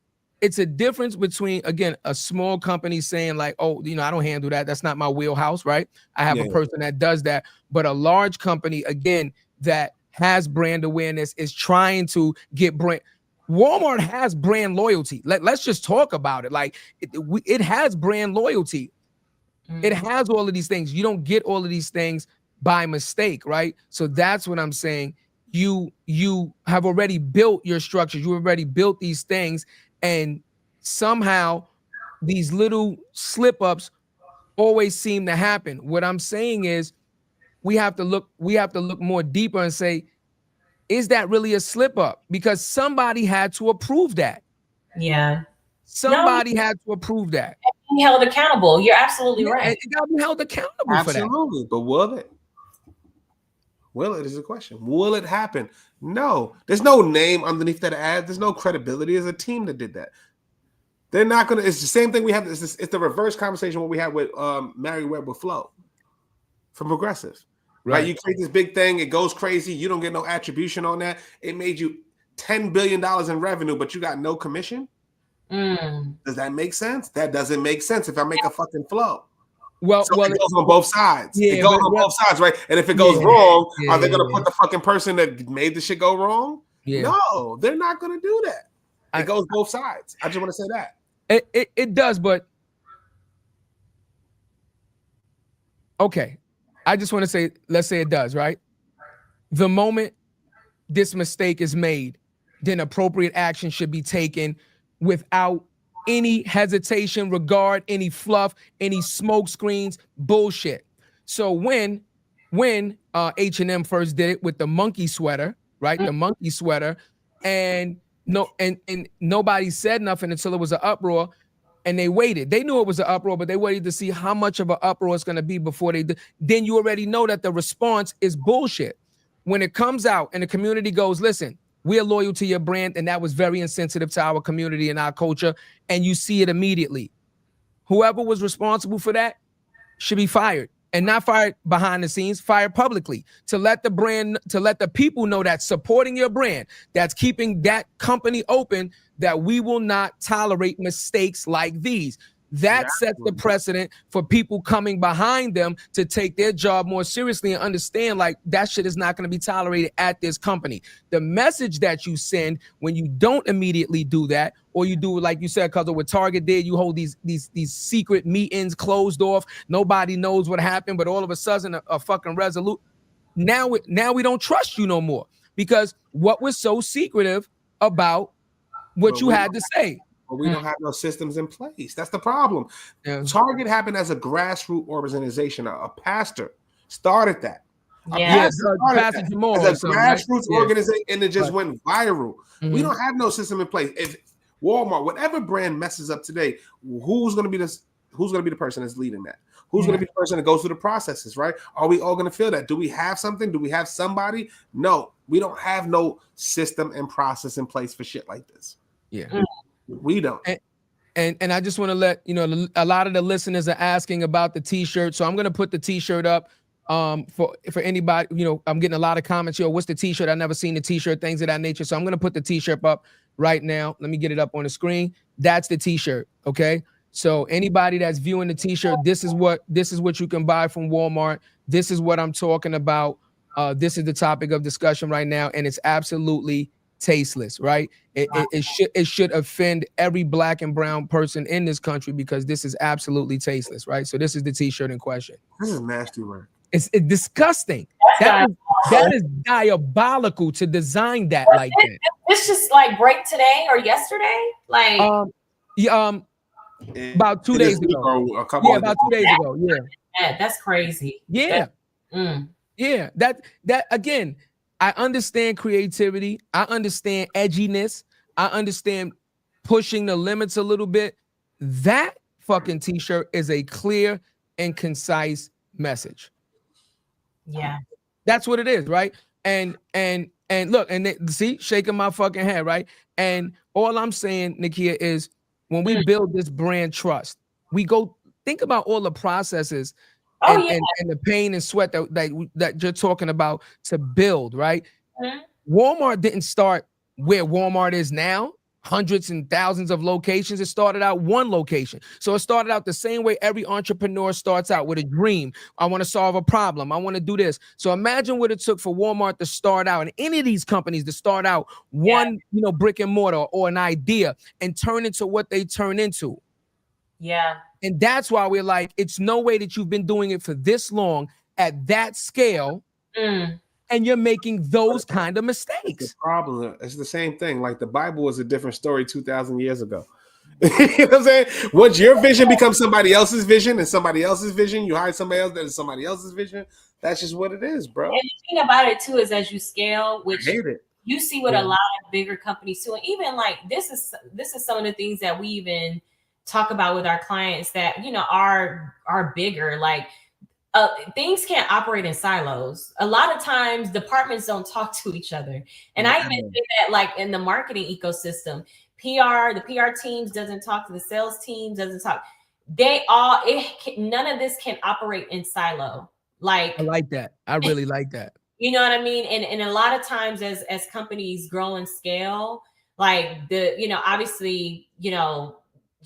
it's a difference between, again, a small company saying like, oh, I don't handle that. That's not my wheelhouse, right? I have a person that does that. But a large company, again, that has brand awareness, is trying to get brand. Walmart has brand loyalty. Let's just talk about it. Like it has brand loyalty. It has all of these things. You don't get all of these things by mistake, right? So that's what I'm saying. You have already built your structures. You already built these things, and somehow these little slip-ups always seem to happen. What I'm saying is we have to look more deeper and say, is that really a slip-up? Because somebody had to approve that. Yeah. Somebody had to approve that. Be held accountable. You're absolutely right. It got to be held accountable for that. Absolutely. But will it? Will it is the question. Will it happen? No. There's no name underneath that ad. There's no credibility. There's a team that did that. They're not going to. It's the same thing we have. It's the reverse conversation what we had with Mary Webb with Flo from Progressive. Right. You create this big thing. It goes crazy. You don't get no attribution on that. It made you $10 billion in revenue, but you got no commission. Does that make sense? That doesn't make sense if I make a fucking flow. Well, it goes on both sides. It goes on both sides, right? And if it goes wrong, are they going to put the fucking person that made the shit go wrong? No, they're not going to do that. It goes both sides. I just want to say that. It does, but okay. I just want to say, let's say it does, right? The moment this mistake is made, then appropriate action should be taken without any hesitation, regard, any fluff, any smoke screens, bullshit. So when H&M first did it with the monkey sweater, right? The monkey sweater, and nobody said nothing until it was an uproar, and they waited. They knew it was an uproar, but they waited to see how much of an uproar it's going to be before they did. Then you already know that the response is bullshit. When it comes out and the community goes, listen, we're loyal to your brand, and that was very insensitive to our community and our culture, and you see it immediately. Whoever was responsible for that should be fired, and not fired behind the scenes, fired publicly, to let the people know that supporting your brand, that's keeping that company open, that we will not tolerate mistakes like these. That sets the precedent for people coming behind them to take their job more seriously and understand like that shit is not going to be tolerated at this company. The message that you send when you don't immediately do that, or you do like you said, because of what Target did, you hold these secret meetings closed off. Nobody knows what happened, but all of a sudden a fucking resolute. Now we don't trust you no more because what was so secretive about what you had to say. But we don't have no systems in place. That's the problem. Target happened as a grassroots organization. A pastor started that. Pastor Jamal, as a grassroots organization, and it just went viral. We don't have no system in place. If Walmart, whatever brand messes up today, who's going to be the person that's leading that? Who's going to be the person that goes through the processes, right? Are we all going to feel that? Do we have something? Do we have somebody? No, we don't have no system and process in place for shit like this. We don't. And I just want to let you know, a lot of the listeners are asking about the t-shirt, so I'm going to put the t-shirt up for anybody. I'm getting a lot of comments. What's the t-shirt? I've never seen the t-shirt, things of that nature. So I'm going to put the t-shirt up right now. Let me get it up on the screen. That's the t-shirt. Okay. So anybody that's viewing the t-shirt, this is what you can buy from Walmart. This is what I'm talking about. This is the topic of discussion right now, and it's absolutely tasteless, right? It should offend every black and brown person in this country because this is absolutely tasteless, right? So this is the t-shirt in question. This is nasty work. It's disgusting. That is diabolical to design that like that. This just like break today or yesterday? Like about 2 days ago. About 2 days ago. Yeah, that's crazy. Yeah. Yeah. That again, I understand creativity. I understand edginess. I understand pushing the limits a little bit. That fucking t-shirt is a clear and concise message. Yeah. That's what it is, right? And look, and see, shaking my fucking head, right? And all I'm saying, Nikkia, is when we build this brand trust, we go think about all the processes and the pain and sweat that you're talking about to build, right? Walmart didn't start where Walmart is now hundreds and thousands of locations. It started out one location. So it started out the same way every entrepreneur starts out, with a dream. I want to solve a problem. I want to do this. So imagine what it took for Walmart to start out, and any of these companies to start out one, brick and mortar or an idea and turn into what they turn into. Yeah. And that's why we're like, it's no way that you've been doing it for this long at that scale. And you're making those kind of mistakes. The problem, it's the same thing. Like the Bible was a different story 2,000 years ago. You know what I'm saying? Once your vision becomes somebody else's vision and somebody else's vision, you hire somebody else that is somebody else's vision. That's just what it is, bro. And the thing about it too is, as you scale, which you see what a lot of bigger companies do, and even like this is some of the things that we even talk about with our clients that are bigger. Like things can't operate in silos. A lot of times departments don't talk to each other. And I even say that like in the marketing ecosystem, the PR teams doesn't talk to the sales teams, doesn't talk. None of this can operate in silo. Like, I like that. I really like that. You know what I mean? And a lot of times as companies grow and scale, like obviously,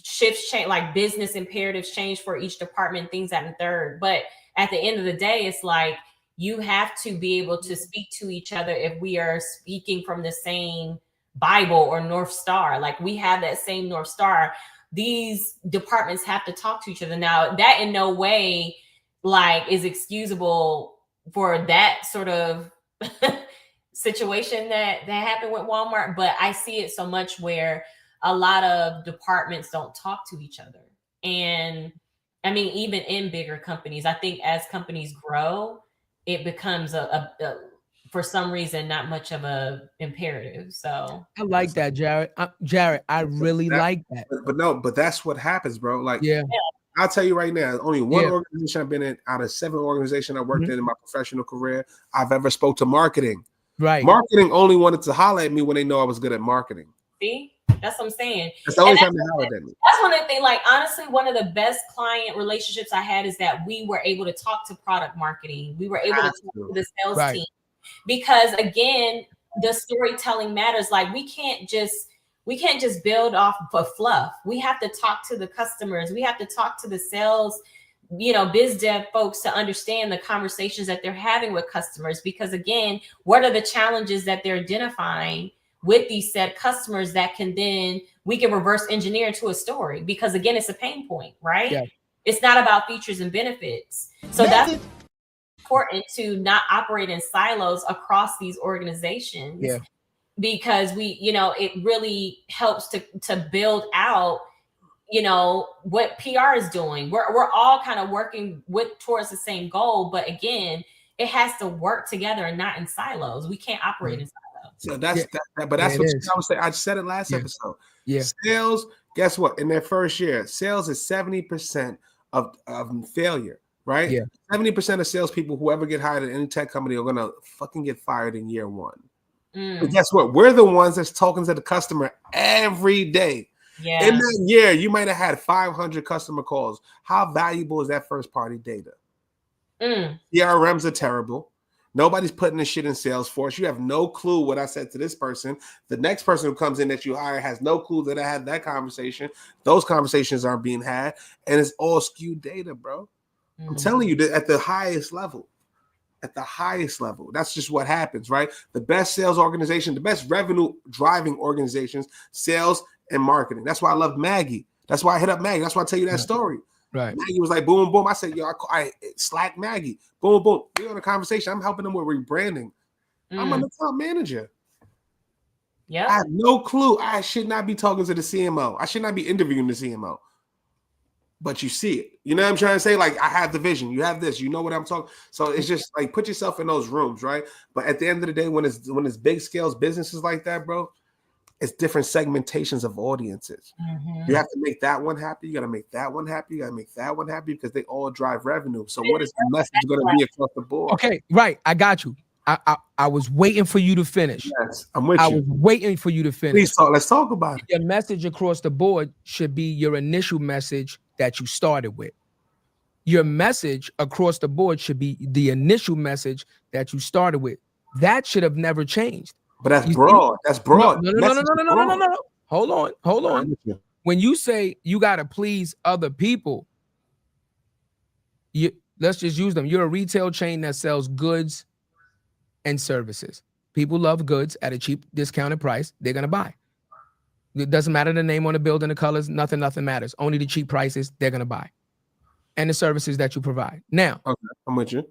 shifts change, like business imperatives change for each department, things that and third. But at the end of the day, it's like you have to be able to speak to each other if we are speaking from the same Bible or North Star. Like we have that same North Star. These departments have to talk to each other. Now, that in no way like is excusable for that sort of situation that happened with Walmart. But I see it so much where a lot of departments don't talk to each other. And I mean, even in bigger companies, I think as companies grow, it becomes a for some reason, not much of a imperative. So I like that, Jared. Jared, I really like that. But that's what happens, bro. Like, I'll tell you right now, only one organization I've been in out of 7 organizations I worked in my professional career, I've ever spoke to marketing. Right. Marketing only wanted to holler at me when they know I was good at marketing. See? That's what I'm saying. That's the only time they hollered at me. That's one of the things, like, honestly, one of the best client relationships I had is that we were able to talk to product marketing. We were able to talk to the sales team. Because, again, the storytelling matters. Like, we can't just build off of fluff. We have to talk to the customers. We have to talk to the sales, biz dev folks to understand the conversations that they're having with customers. Because, again, what are the challenges that they're identifying with these said customers that we can reverse engineer into a story? Because again, it's a pain point, right? Yeah. It's not about features and benefits. So that's important to not operate in silos across these organizations. Yeah. Because it really helps to build out, what PR is doing. We're all kind of working towards the same goal, but again, it has to work together and not in silos. We can't operate in silos. So that's but that's what I was saying. I said it last episode. Yeah. Sales, guess what? In their first year, sales is 70% of failure, right? Yeah. 70% of salespeople who ever get hired at any tech company are gonna fucking get fired in year 1. But guess what? We're the ones that's talking to the customer every day. Yeah. In that year, you might have had 500 customer calls. How valuable is that first party data? CRMs are terrible. Nobody's putting this shit in Salesforce. You have no clue what I said to this person. The next person who comes in that you hire has no clue that I had that conversation. Those conversations aren't being had, and it's all skewed data, bro. I'm telling you that at the highest level. That's just what happens, right? The best sales organization, the best revenue driving organizations, sales and marketing. That's why I love Maggie. That's why I hit up Maggie. That's why I tell you that story. Right. Maggie was like, boom, boom. I said, yo, I Slack Maggie. Boom, boom. We're on a conversation. I'm helping them with rebranding. I'm an account manager. Yeah. I have no clue. I should not be talking to the CMO. I should not be interviewing the CMO. But you see it. You know what I'm trying to say? Like, I have the vision. You have this. You know what I'm talking. So it's just like, put yourself in those rooms, right? But at the end of the day, when it's big scales businesses like that, bro, it's different segmentations of audiences. You have to make that one happy. You got to make that one happy. You got to make that one happy because they all drive revenue. So what is the message going to be across the board? Okay, right. I got you. I was waiting for you to finish. Yes, I'm with you. I was waiting for you to finish. Please talk. Let's talk about it. Your message across the board should be your initial message that you started with. Your message across the board should be the initial message that you started with. That should have never changed. But that's broad. That's broad. No. Hold on. When you say you got to please other people, let's just use them. You're a retail chain that sells goods and services. People love goods at a cheap discounted price. They're going to buy. It doesn't matter the name on the building, the colors, nothing matters. Only the cheap prices they're going to buy. And the services that you provide. Now, okay, I'm with you.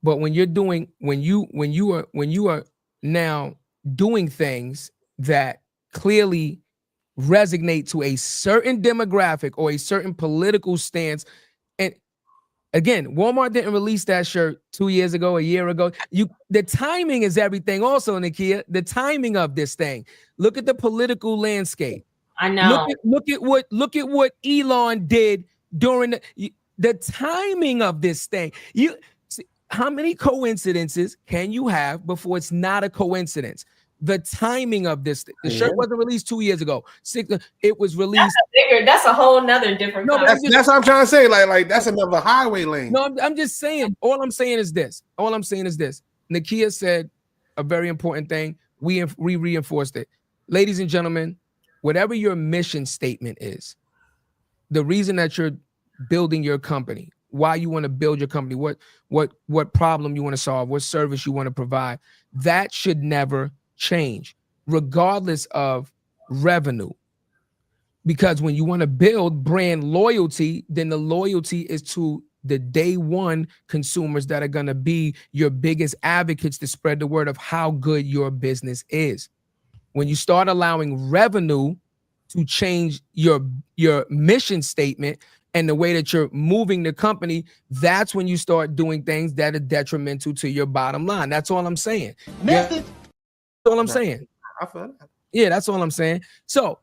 But when you are now doing things that clearly resonate to a certain demographic or a certain political stance, and again, Walmart didn't release that shirt 2 years ago, a year ago. The timing is everything. Also, Nikkia, the timing of this thing. Look at the political landscape. I know. Look at what Elon did during the timing of this thing. How many coincidences can you have before it's not a coincidence? The timing of this, the shirt wasn't released 2 years ago. It was released. That's a whole nother different. No, that's what I'm trying to say. Like that's another highway lane. No, I'm just saying. All I'm saying is this. Nikkia said a very important thing. We reinforced it. Ladies and gentlemen, whatever your mission statement is, the reason that you're building your company, why you want to build your company, what problem you want to solve, what service you want to provide, that should never change, regardless of revenue. Because when you want to build brand loyalty, then the loyalty is to the day one consumers that are going to be your biggest advocates to spread the word of how good your business is. When you start allowing revenue to change your mission statement and the way that you're moving the company, that's when you start doing things that are detrimental to your bottom line. That's all I'm saying. That's all I'm saying. I feel that. Yeah, that's all I'm saying. So,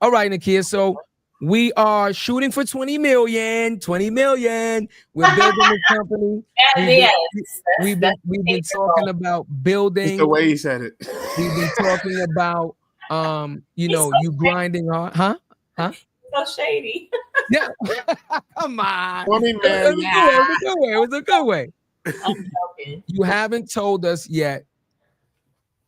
all right, Nikkia. So we are shooting for 20 million. We're building this company. We've been talking about building. It's the way he said it. We've been talking about you grinding hard, huh? So shady. Yeah. Come on. 20 million. It was a good way. I'm joking. You haven't told us yet.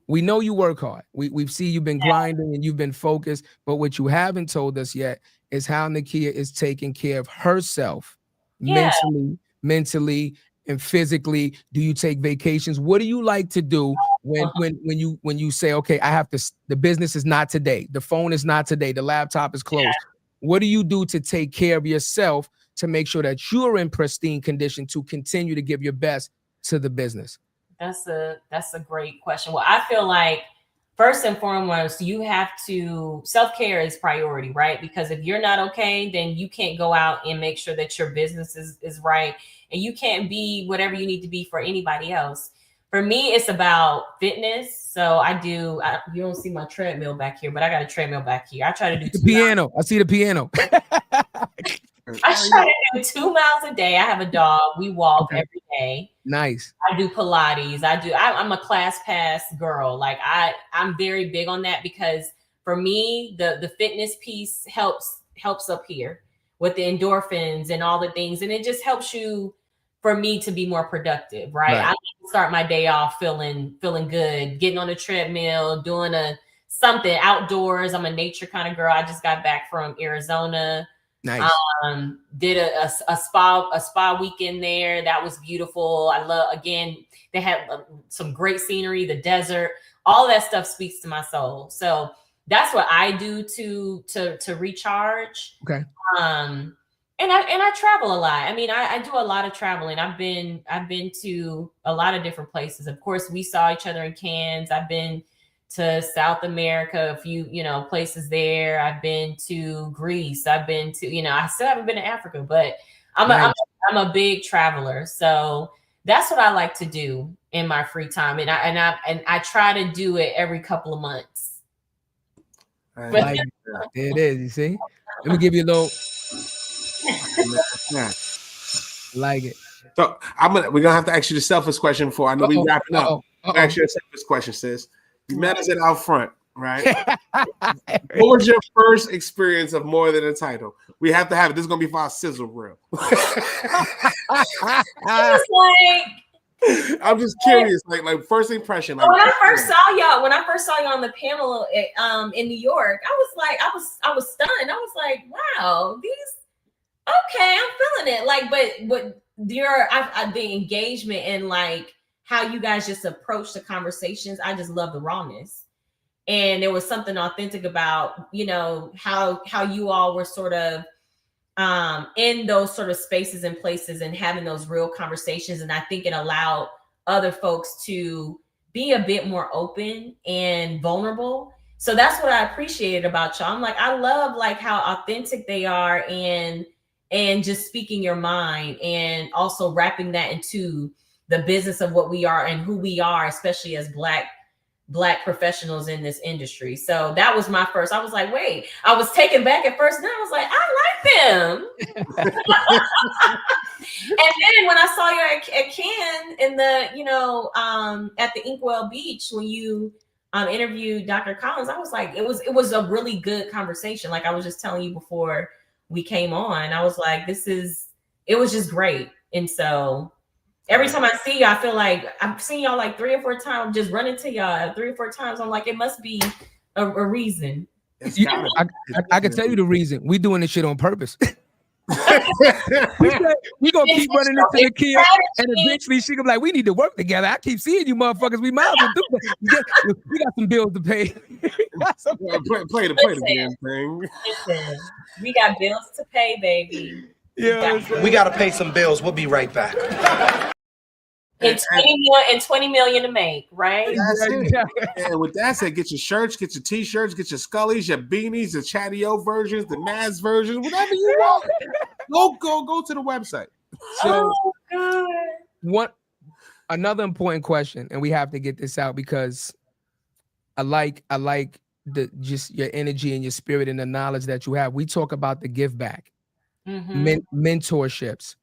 We know you work hard. We've seen you've been grinding and you've been focused, but what you haven't told us yet is how Nikkia is taking care of herself mentally and physically. Do you take vacations? What do you like to do when you say, okay, I have to, the business is not today, the phone is not today, the laptop is closed. What do you do to take care of yourself to make sure that you're in pristine condition to continue to give your best to the business? That's a great question. Well, I feel like first and foremost, you have to, self-care is priority, right? Because if you're not okay, then you can't go out and make sure that your business is right. And you can't be whatever you need to be for anybody else. For me, it's about fitness. So you don't see my treadmill back here, but I got a treadmill back here. I try to do the piano. I see the piano. I try to do 2 miles a day. I have a dog. We walk every day. Nice. I do Pilates. I'm a class pass girl. Like I'm very big on that because for me, the fitness piece helps up here with the endorphins and all the things. And it just helps you, for me, to be more productive, right? I like to start my day off feeling good, getting on a treadmill, doing something outdoors. I'm a nature kind of girl. I just got back from Arizona. Nice. Did a spa weekend there. That was beautiful. I love, again, they had some great scenery, the desert, all that stuff speaks to my soul. So that's what I do to recharge. Okay. And I travel a lot. I mean, I do a lot of traveling. I've been to a lot of different places. Of course, we saw each other in Cannes. I've been to South America, a few, places there. I've been to Greece. I've been to, I still haven't been to Africa, but I'm a big traveler. So that's what I like to do in my free time. And I try to do it every couple of months. Like it. There it is. You see? Let me give you a little. Like it. So we're gonna have to ask you the selfish question before I know we wrapping up. Ask you a selfish question, sis. You met us at Out Front, right? What was your first experience of More Than a Title? We have to have it. This is gonna be for our sizzle reel. It was like I'm just curious, like first impression. Like when I first saw y'all on the panel in New York, I was stunned. I was like, wow, okay, I'm feeling it. Like, but the engagement and like how you guys just approach the conversations, I just love the rawness. And there was something authentic about, you know, how you all were sort of in those sort of spaces and places and having those real conversations. And I think it allowed other folks to be a bit more open and vulnerable. So that's what I appreciated about y'all. I'm like, I love like how authentic they are and just speaking your mind and also wrapping that into the business of what we are and who we are, especially as Black professionals in this industry. So that was my first. I was like, wait, I was taken back at first. And I was like, I like them. And then when I saw you at Cannes in the, you know, at the Inkwell Beach, when you interviewed Dr. Collins, I was like, it was a really good conversation. Like I was just telling you before we came on, I was like, it was just great. And so every time I see you, I feel like I've seen y'all like 3 or 4 times, just run into y'all 3 or 4 times. I'm like, it must be a reason. I can tell you the reason. We doing this shit on purpose. we gonna keep running into Nikkia, and eventually she gonna be like, we need to work together. I keep seeing you motherfuckers. We might as well do that. We got some bills to pay. play the damn thing. Listen, we got bills to pay, baby. Yeah, we gotta pay some bills. We'll be right back. And 20 million to make, right? That's it. And with that said, get your shirts, get your t-shirts, get your Scullies, your beanies, the Chatty-O versions, the Naz versions, whatever you want. Go to the website. So, oh, God. Another important question, and we have to get this out because I like just your energy and your spirit and the knowledge that you have. We talk about the give back, mentorships.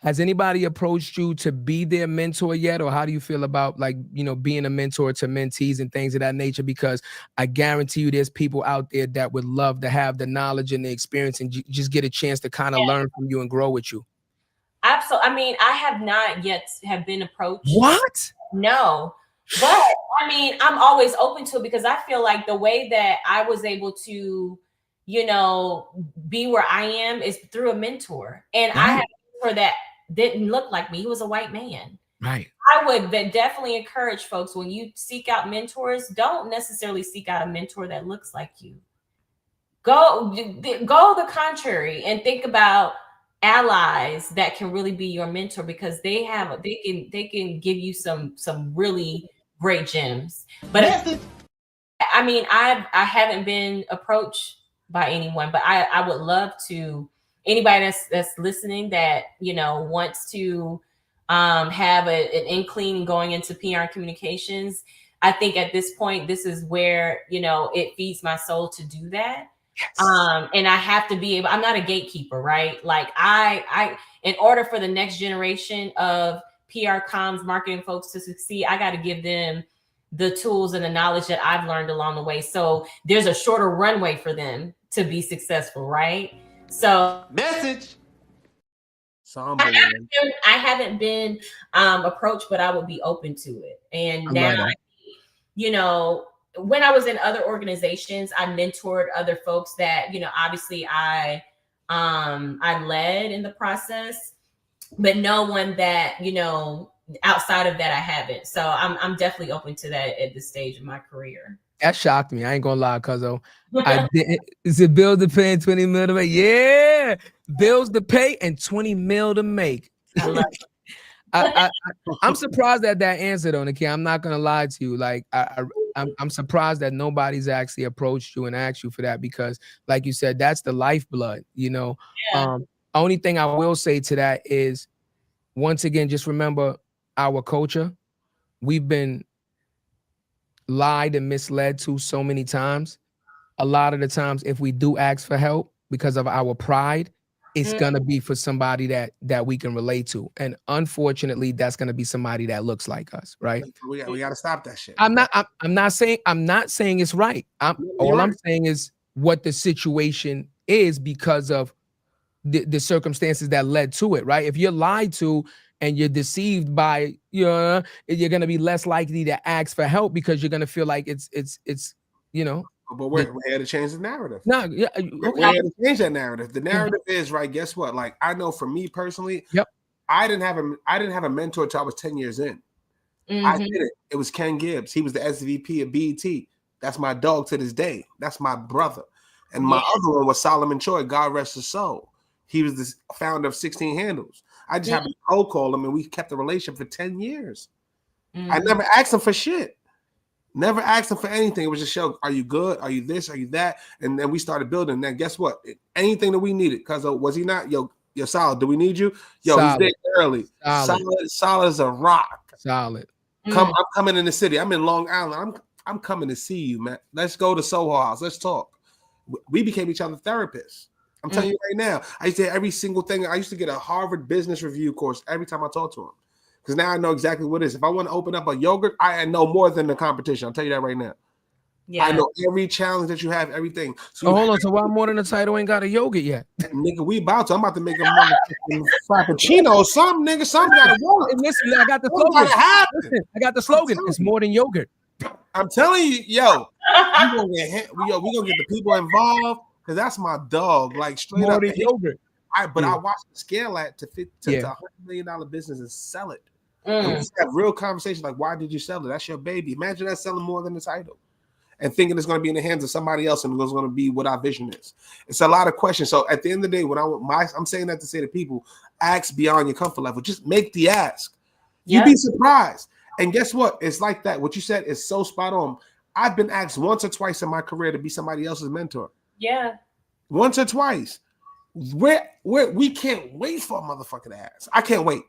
Has anybody approached you to be their mentor yet? Or how do you feel about like, you know, being a mentor to mentees and things of that nature? Because I guarantee you there's people out there that would love to have the knowledge and the experience and just get a chance to kind of learn from you and grow with you. Absolutely. I mean, I have not yet have been approached. What? No. But I mean, I'm always open to it because I feel like the way that I was able to, you know, be where I am is through a mentor. And I have a mentor that didn't look like me. He was a white man. Right. I would definitely encourage folks, when you seek out mentors, don't necessarily seek out a mentor that looks like you. Go the contrary and think about allies that can really be your mentor, because they can give you some really great gems. But I mean, I haven't been approached by anyone, but I would love to. Anybody that's listening that, you know, wants to have an inkling going into PR and communications, I think at this point, this is where, you know, it feeds my soul to do that. Yes. And I have to be able, I'm not a gatekeeper, right? Like I in order for the next generation of PR comms marketing folks to succeed, I got to give them the tools and the knowledge that I've learned along the way. So there's a shorter runway for them to be successful, right? So message. I haven't been approached, but I would be open to it. And now, you know, when I was in other organizations, I mentored other folks that, you know, obviously I led in the process, but no one that, you know, outside of that I haven't. So I'm definitely open to that at this stage of my career. That shocked me. I ain't gonna lie, cuzzo. I did. Is it bills to pay and 20 mil to make? Yeah, bills to pay and 20 mil to make. I love it. I'm surprised at that answer, though, Nikkia. I'm not gonna lie to you. Like, I'm surprised that nobody's actually approached you and asked you for that, because, like you said, that's the lifeblood. You know. Yeah. Only thing I will say to that is, once again, just remember our culture. We've been lied and misled to so many times. A lot of the times, if we do ask for help because of our pride, it's gonna be for somebody that we can relate to, and unfortunately, that's gonna be somebody that looks like us, right? We got to stop that shit. I'm not saying it's right. I'm saying is what the situation is because of the circumstances that led to it, right? If you're lied to, and you're deceived by, you're going to be less likely to ask for help because you're going to feel like it's But we're here to change the narrative. No, yeah, We're here to change that narrative. The narrative is right. Guess what? Like, I know for me personally, I didn't have a mentor until I was 10 years in. I did it. It was Ken Gibbs. He was the SVP of BET. That's my dog to this day. That's my brother. And my other one was Solomon Choi. God rest his soul. He was the founder of 16 Handles. I just happened to cold call him, and we kept the relationship for 10 years. I never asked him for shit. Never asked him for anything. It was just show, are you good? Are you this? Are you that? And then we started building. And then guess what? Anything that we needed, because was he not? Yo, you're solid. Do we need you? Yo, solid. He's there early. Solid as a rock. Solid. I'm coming in the city. I'm in Long Island. I'm coming to see you, man. Let's go to Soho House. Let's talk. We became each other's therapists. I'm telling you right now. I used to hear every single thing. I used to get a Harvard Business Review course every time I talk to him. Because now I know exactly what it is. If I want to open up a yogurt, I know more than the competition. I'll tell you that right now. Yeah. I know every challenge that you have, everything. So hold on. So why More Than the Title ain't got a yogurt yet? Nigga, we about to. I'm about to make a motherfucking frappuccino or something, nigga. Something gotta work. And listen, I got the slogan. Listen, I got the slogan. It's more than yogurt. I'm telling you, yo, we gonna get the people involved because that's my dog. Like straight more up than yogurt. I watched the scale that to $100 million business and sell it. And we just have real conversation like, why did you sell it? That's your baby. Imagine that selling More Than the Title and thinking it's going to be in the hands of somebody else and it's going to be what our vision is. It's a lot of questions. So at the end of the day, when I'm saying that to say to people, ask beyond your comfort level. Just make the ask. You'd be surprised. And guess what? It's like that. What you said is so spot on. I've been asked once or twice in my career to be somebody else's mentor. Yeah. Once or twice. We can't wait for a motherfucker to ask. I can't wait.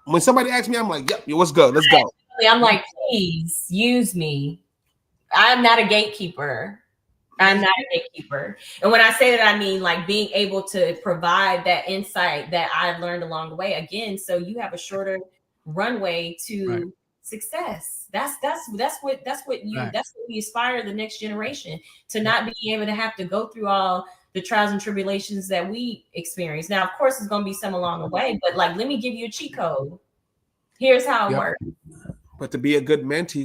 When somebody asks me, I'm like, yep, what's good? Let's go. I'm like, please use me. I'm not a gatekeeper. And when I say that, I mean like being able to provide that insight that I've learned along the way. Again, so you have a shorter runway to success. That's what we aspire the next generation to not be able to have to go through all the trials and tribulations that we experience. Now, of course, there's going to be some along the way, but like, let me give you a cheat code. Here's how it works. But to be a good mentee,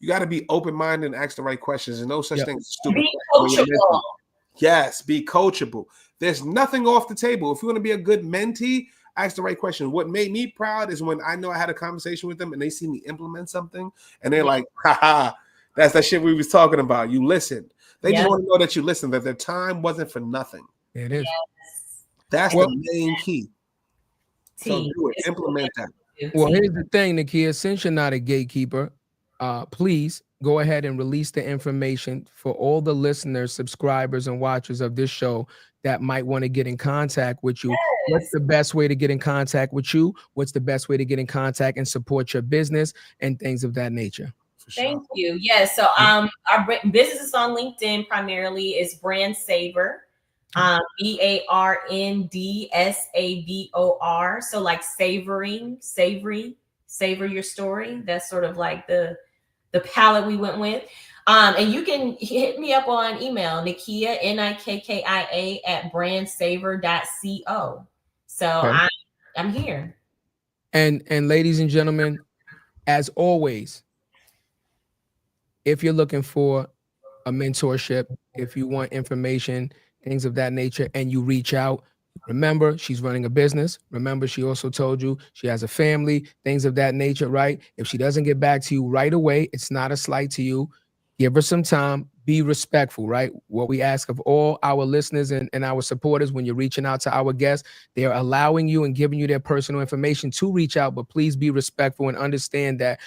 you gotta be open-minded and ask the right questions. And no such thing as stupid. Be coachable. Yes, be coachable. There's nothing off the table. If you want to be a good mentee, ask the right question. What made me proud is when I know I had a conversation with them and they see me implement something and they're like, haha, that's that shit we was talking about. You listened. They just want to know that you listened, that their time wasn't for nothing. It is. Yes. That's the main key. So do it. Implement that. Well, here's the thing, Nikkia. Since you're not a gatekeeper, please go ahead and release the information for all the listeners, subscribers, and watchers of this show that might want to get in contact with you. What's the best way to get in contact with you? What's the best way to get in contact and support your business and things of that nature? Thank you. Yes. So our business is on LinkedIn primarily is Brand Savor. BARNDSAVOR. So like savory, savor your story. That's sort of like the palette we went with. And you can hit me up on email, Nikkia, NIKKIA @brandsavor.co. So I'm here. And ladies and gentlemen, as always, if you're looking for a mentorship, if you want information, things of that nature, and you reach out, remember, she's running a business. Remember, she also told you she has a family, things of that nature, right? If she doesn't get back to you right away, it's not a slight to you. Give her some time. Be respectful, right? What we ask of all our listeners and our supporters when you're reaching out to our guests, they're allowing you and giving you their personal information to reach out, but please be respectful and understand that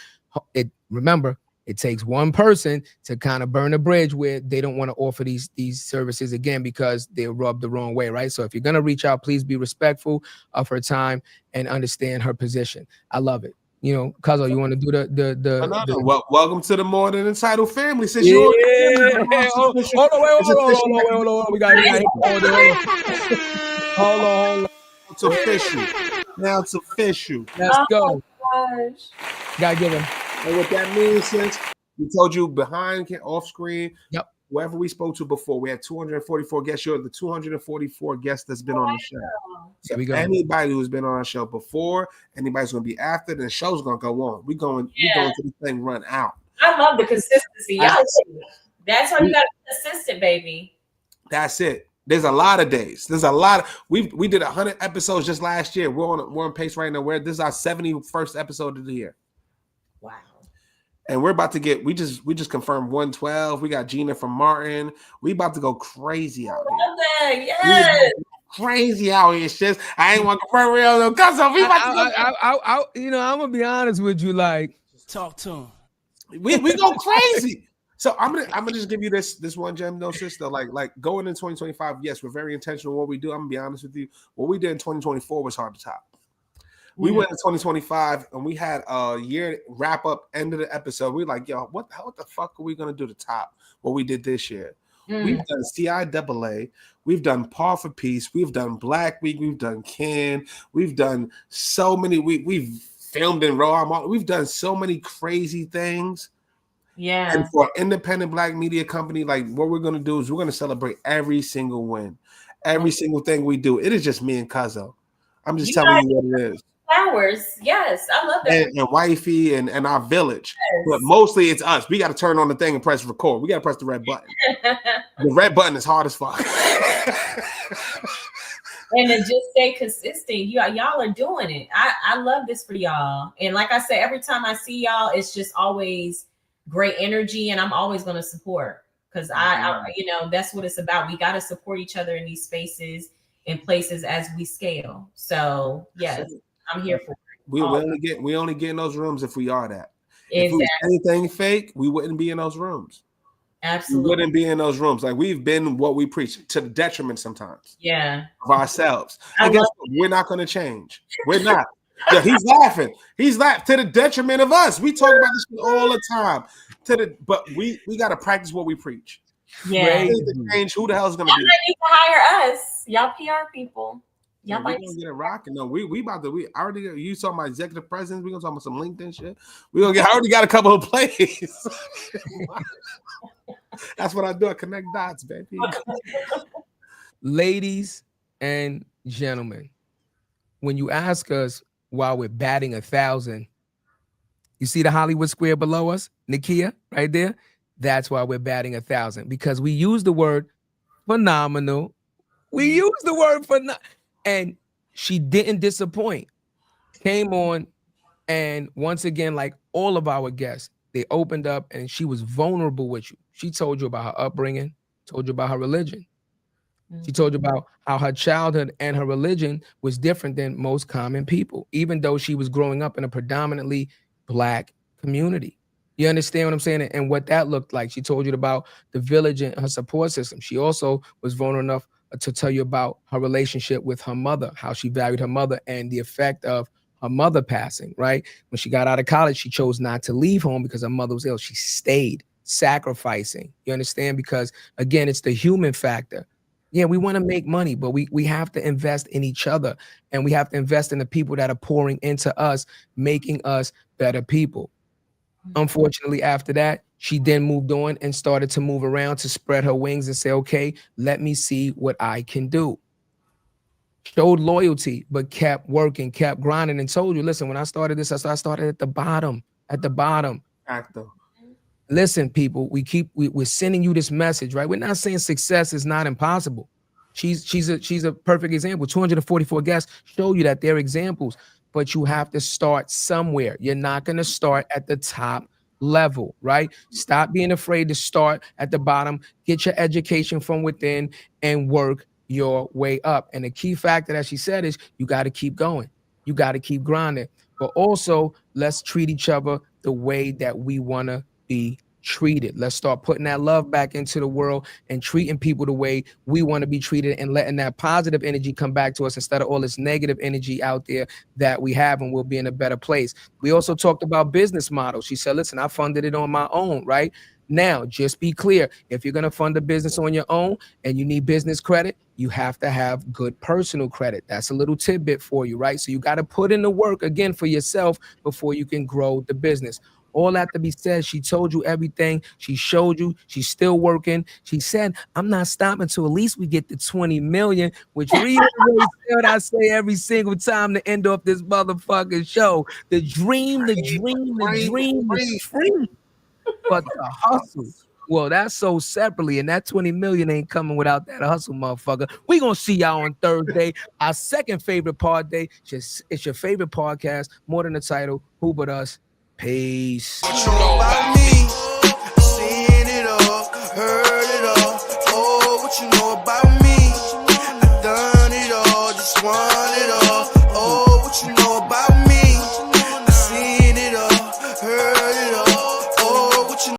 remember, it takes one person to kind of burn a bridge where they don't want to offer these services again because they're rubbed the wrong way, right? So if you're going to reach out, please be respectful of her time and understand her position. I love it. You know, Cuzzo, you want to do the welcome to the More Than the Title family. Since hold on. We got hold on. It's official. Now it's official. Let's go. Gosh. Gotta give him. And what that means, since we told you behind, off screen, whoever we spoke to before. We had 244 guests. You're the 244 guests that's been on the show. So Here we go. anybody who's been on our show before, anybody's gonna be after, the show's gonna go on. We going to this thing run out. I love the consistency. Y'all, that's how you got to be consistent, baby. That's it. There's a lot of days. There's a lot of we did 100 episodes just last year. We're on pace right now. This is our 71st episode of the year. Wow. And we're about to get we just confirmed 112. We got Gina from Martin. We about to go crazy out here. Love that. Yes. Crazy out here. It's just I ain't want to confirm real no cuz we about to go. You know, I'm gonna be honest with you, like Talk to him. We go crazy. So I'm gonna just give you this one gem, no sister. Like going in 2025, yes, we're very intentional what we do. I'm gonna be honest with you. What we did in 2024 was hard to top. We went in 2025 and we had a year wrap up end of the episode. We like, yo, what the fuck are we gonna do to top what we did this year? We've done CIAA, we've done Par for Peace, we've done Black Week, we've done Cannes, we've done so many. We've filmed in Raw. We've done so many crazy things. Yeah. And for an independent Black media company, like what we're going to do is we're going to celebrate every single win, every single thing we do. It is just me and Cuzzo. I'm just telling you what it is. Flowers. Yes. I love that. And wifey and our village. Yes. But mostly it's us. We got to turn on the thing and press record. We got to press the red button. The red button is hard as fuck. And to just stay consistent. Y'all are doing it. I love this for y'all. And like I said, every time I see y'all, it's just always great energy, and I'm always going to support because I you know, that's what it's about. We got to support each other in these spaces and places as we scale. So yes, I'm here for it. We only get in those rooms if we are that. Exactly. If it was anything fake, we wouldn't be in those rooms. Absolutely. We wouldn't be in those rooms. Like we've been what we preach to the detriment sometimes. Yeah. Of ourselves. And guess what? We're not going to change. We're not. Yeah, he's laughing. He's laughing to the detriment of us. We talk about this shit all the time. But we got to practice what we preach. Yeah. Change. Who the hell is going to Y'all be? might need to hire us. Y'all PR people. Yeah, Y'all we're might gonna get it rocking. No, we about to. We already. You saw my executive presidents. We gonna talk about some LinkedIn shit. I already got a couple of plays. That's what I do. I connect dots, baby. ladies and gentlemen, when you ask us while we're batting 1,000, you see the Hollywood square below us, Nikkia, right there? That's why we're batting 1,000, because we use the word phenomenal. We use the word phenomenal. And she didn't disappoint. Came on, and once again, like all of our guests, they opened up and she was vulnerable with you. She told you about her upbringing, told you about her religion. She told you about how her childhood and her religion was different than most common people, even though she was growing up in a predominantly Black community. You understand what I'm saying? And what that looked like. She told you about the village and her support system. She also was vulnerable enough to tell you about her relationship with her mother, how she valued her mother and the effect of her mother passing, right? When she got out of college, she chose not to leave home because her mother was ill. She stayed, sacrificing. You understand? Because again, it's the human factor. Yeah, we want to make money, but we have to invest in each other, and we have to invest in the people that are pouring into us, making us better people. Unfortunately, after that, she then moved on and started to move around to spread her wings and say, okay, let me see what I can do. Showed loyalty, but kept working, kept grinding, and told you, listen, when I started this, I started at the bottom, Actor. Listen, people, we're sending you this message, right? We're not saying success is not impossible. She's a perfect example. 244 guests show you that they're examples, but you have to start somewhere. You're not going to start at the top level, right? Stop being afraid to start at the bottom. Get your education from within and work your way up. And the key factor that she said is you got to keep going. You got to keep grinding. But also, let's treat each other the way that we want to be treated. Let's start putting that love back into the world and treating people the way we want to be treated, and letting that positive energy come back to us instead of all this negative energy out there that we have, and we'll be in a better place. We also talked about business models. She said, listen, I funded it on my own, right? Now, just be clear. If you're going to fund a business on your own and you need business credit, you have to have good personal credit. That's a little tidbit for you, right? So you got to put in the work again for yourself before you can grow the business. All that to be said, she told you everything. She showed you. She's still working. She said, I'm not stopping till at least we get to 20 million, which reiterates what I say every single time to end off this motherfucking show. The dream is free, but the hustle. Well, that's so separately, and that 20 million ain't coming without that hustle, motherfucker. We gonna see y'all on Thursday, our second favorite pod day. It's your favorite podcast, More Than the Title. Who but us? Peace. What you know about me? Seen it all, heard it all. Oh, what you know about me? I done it all, just one.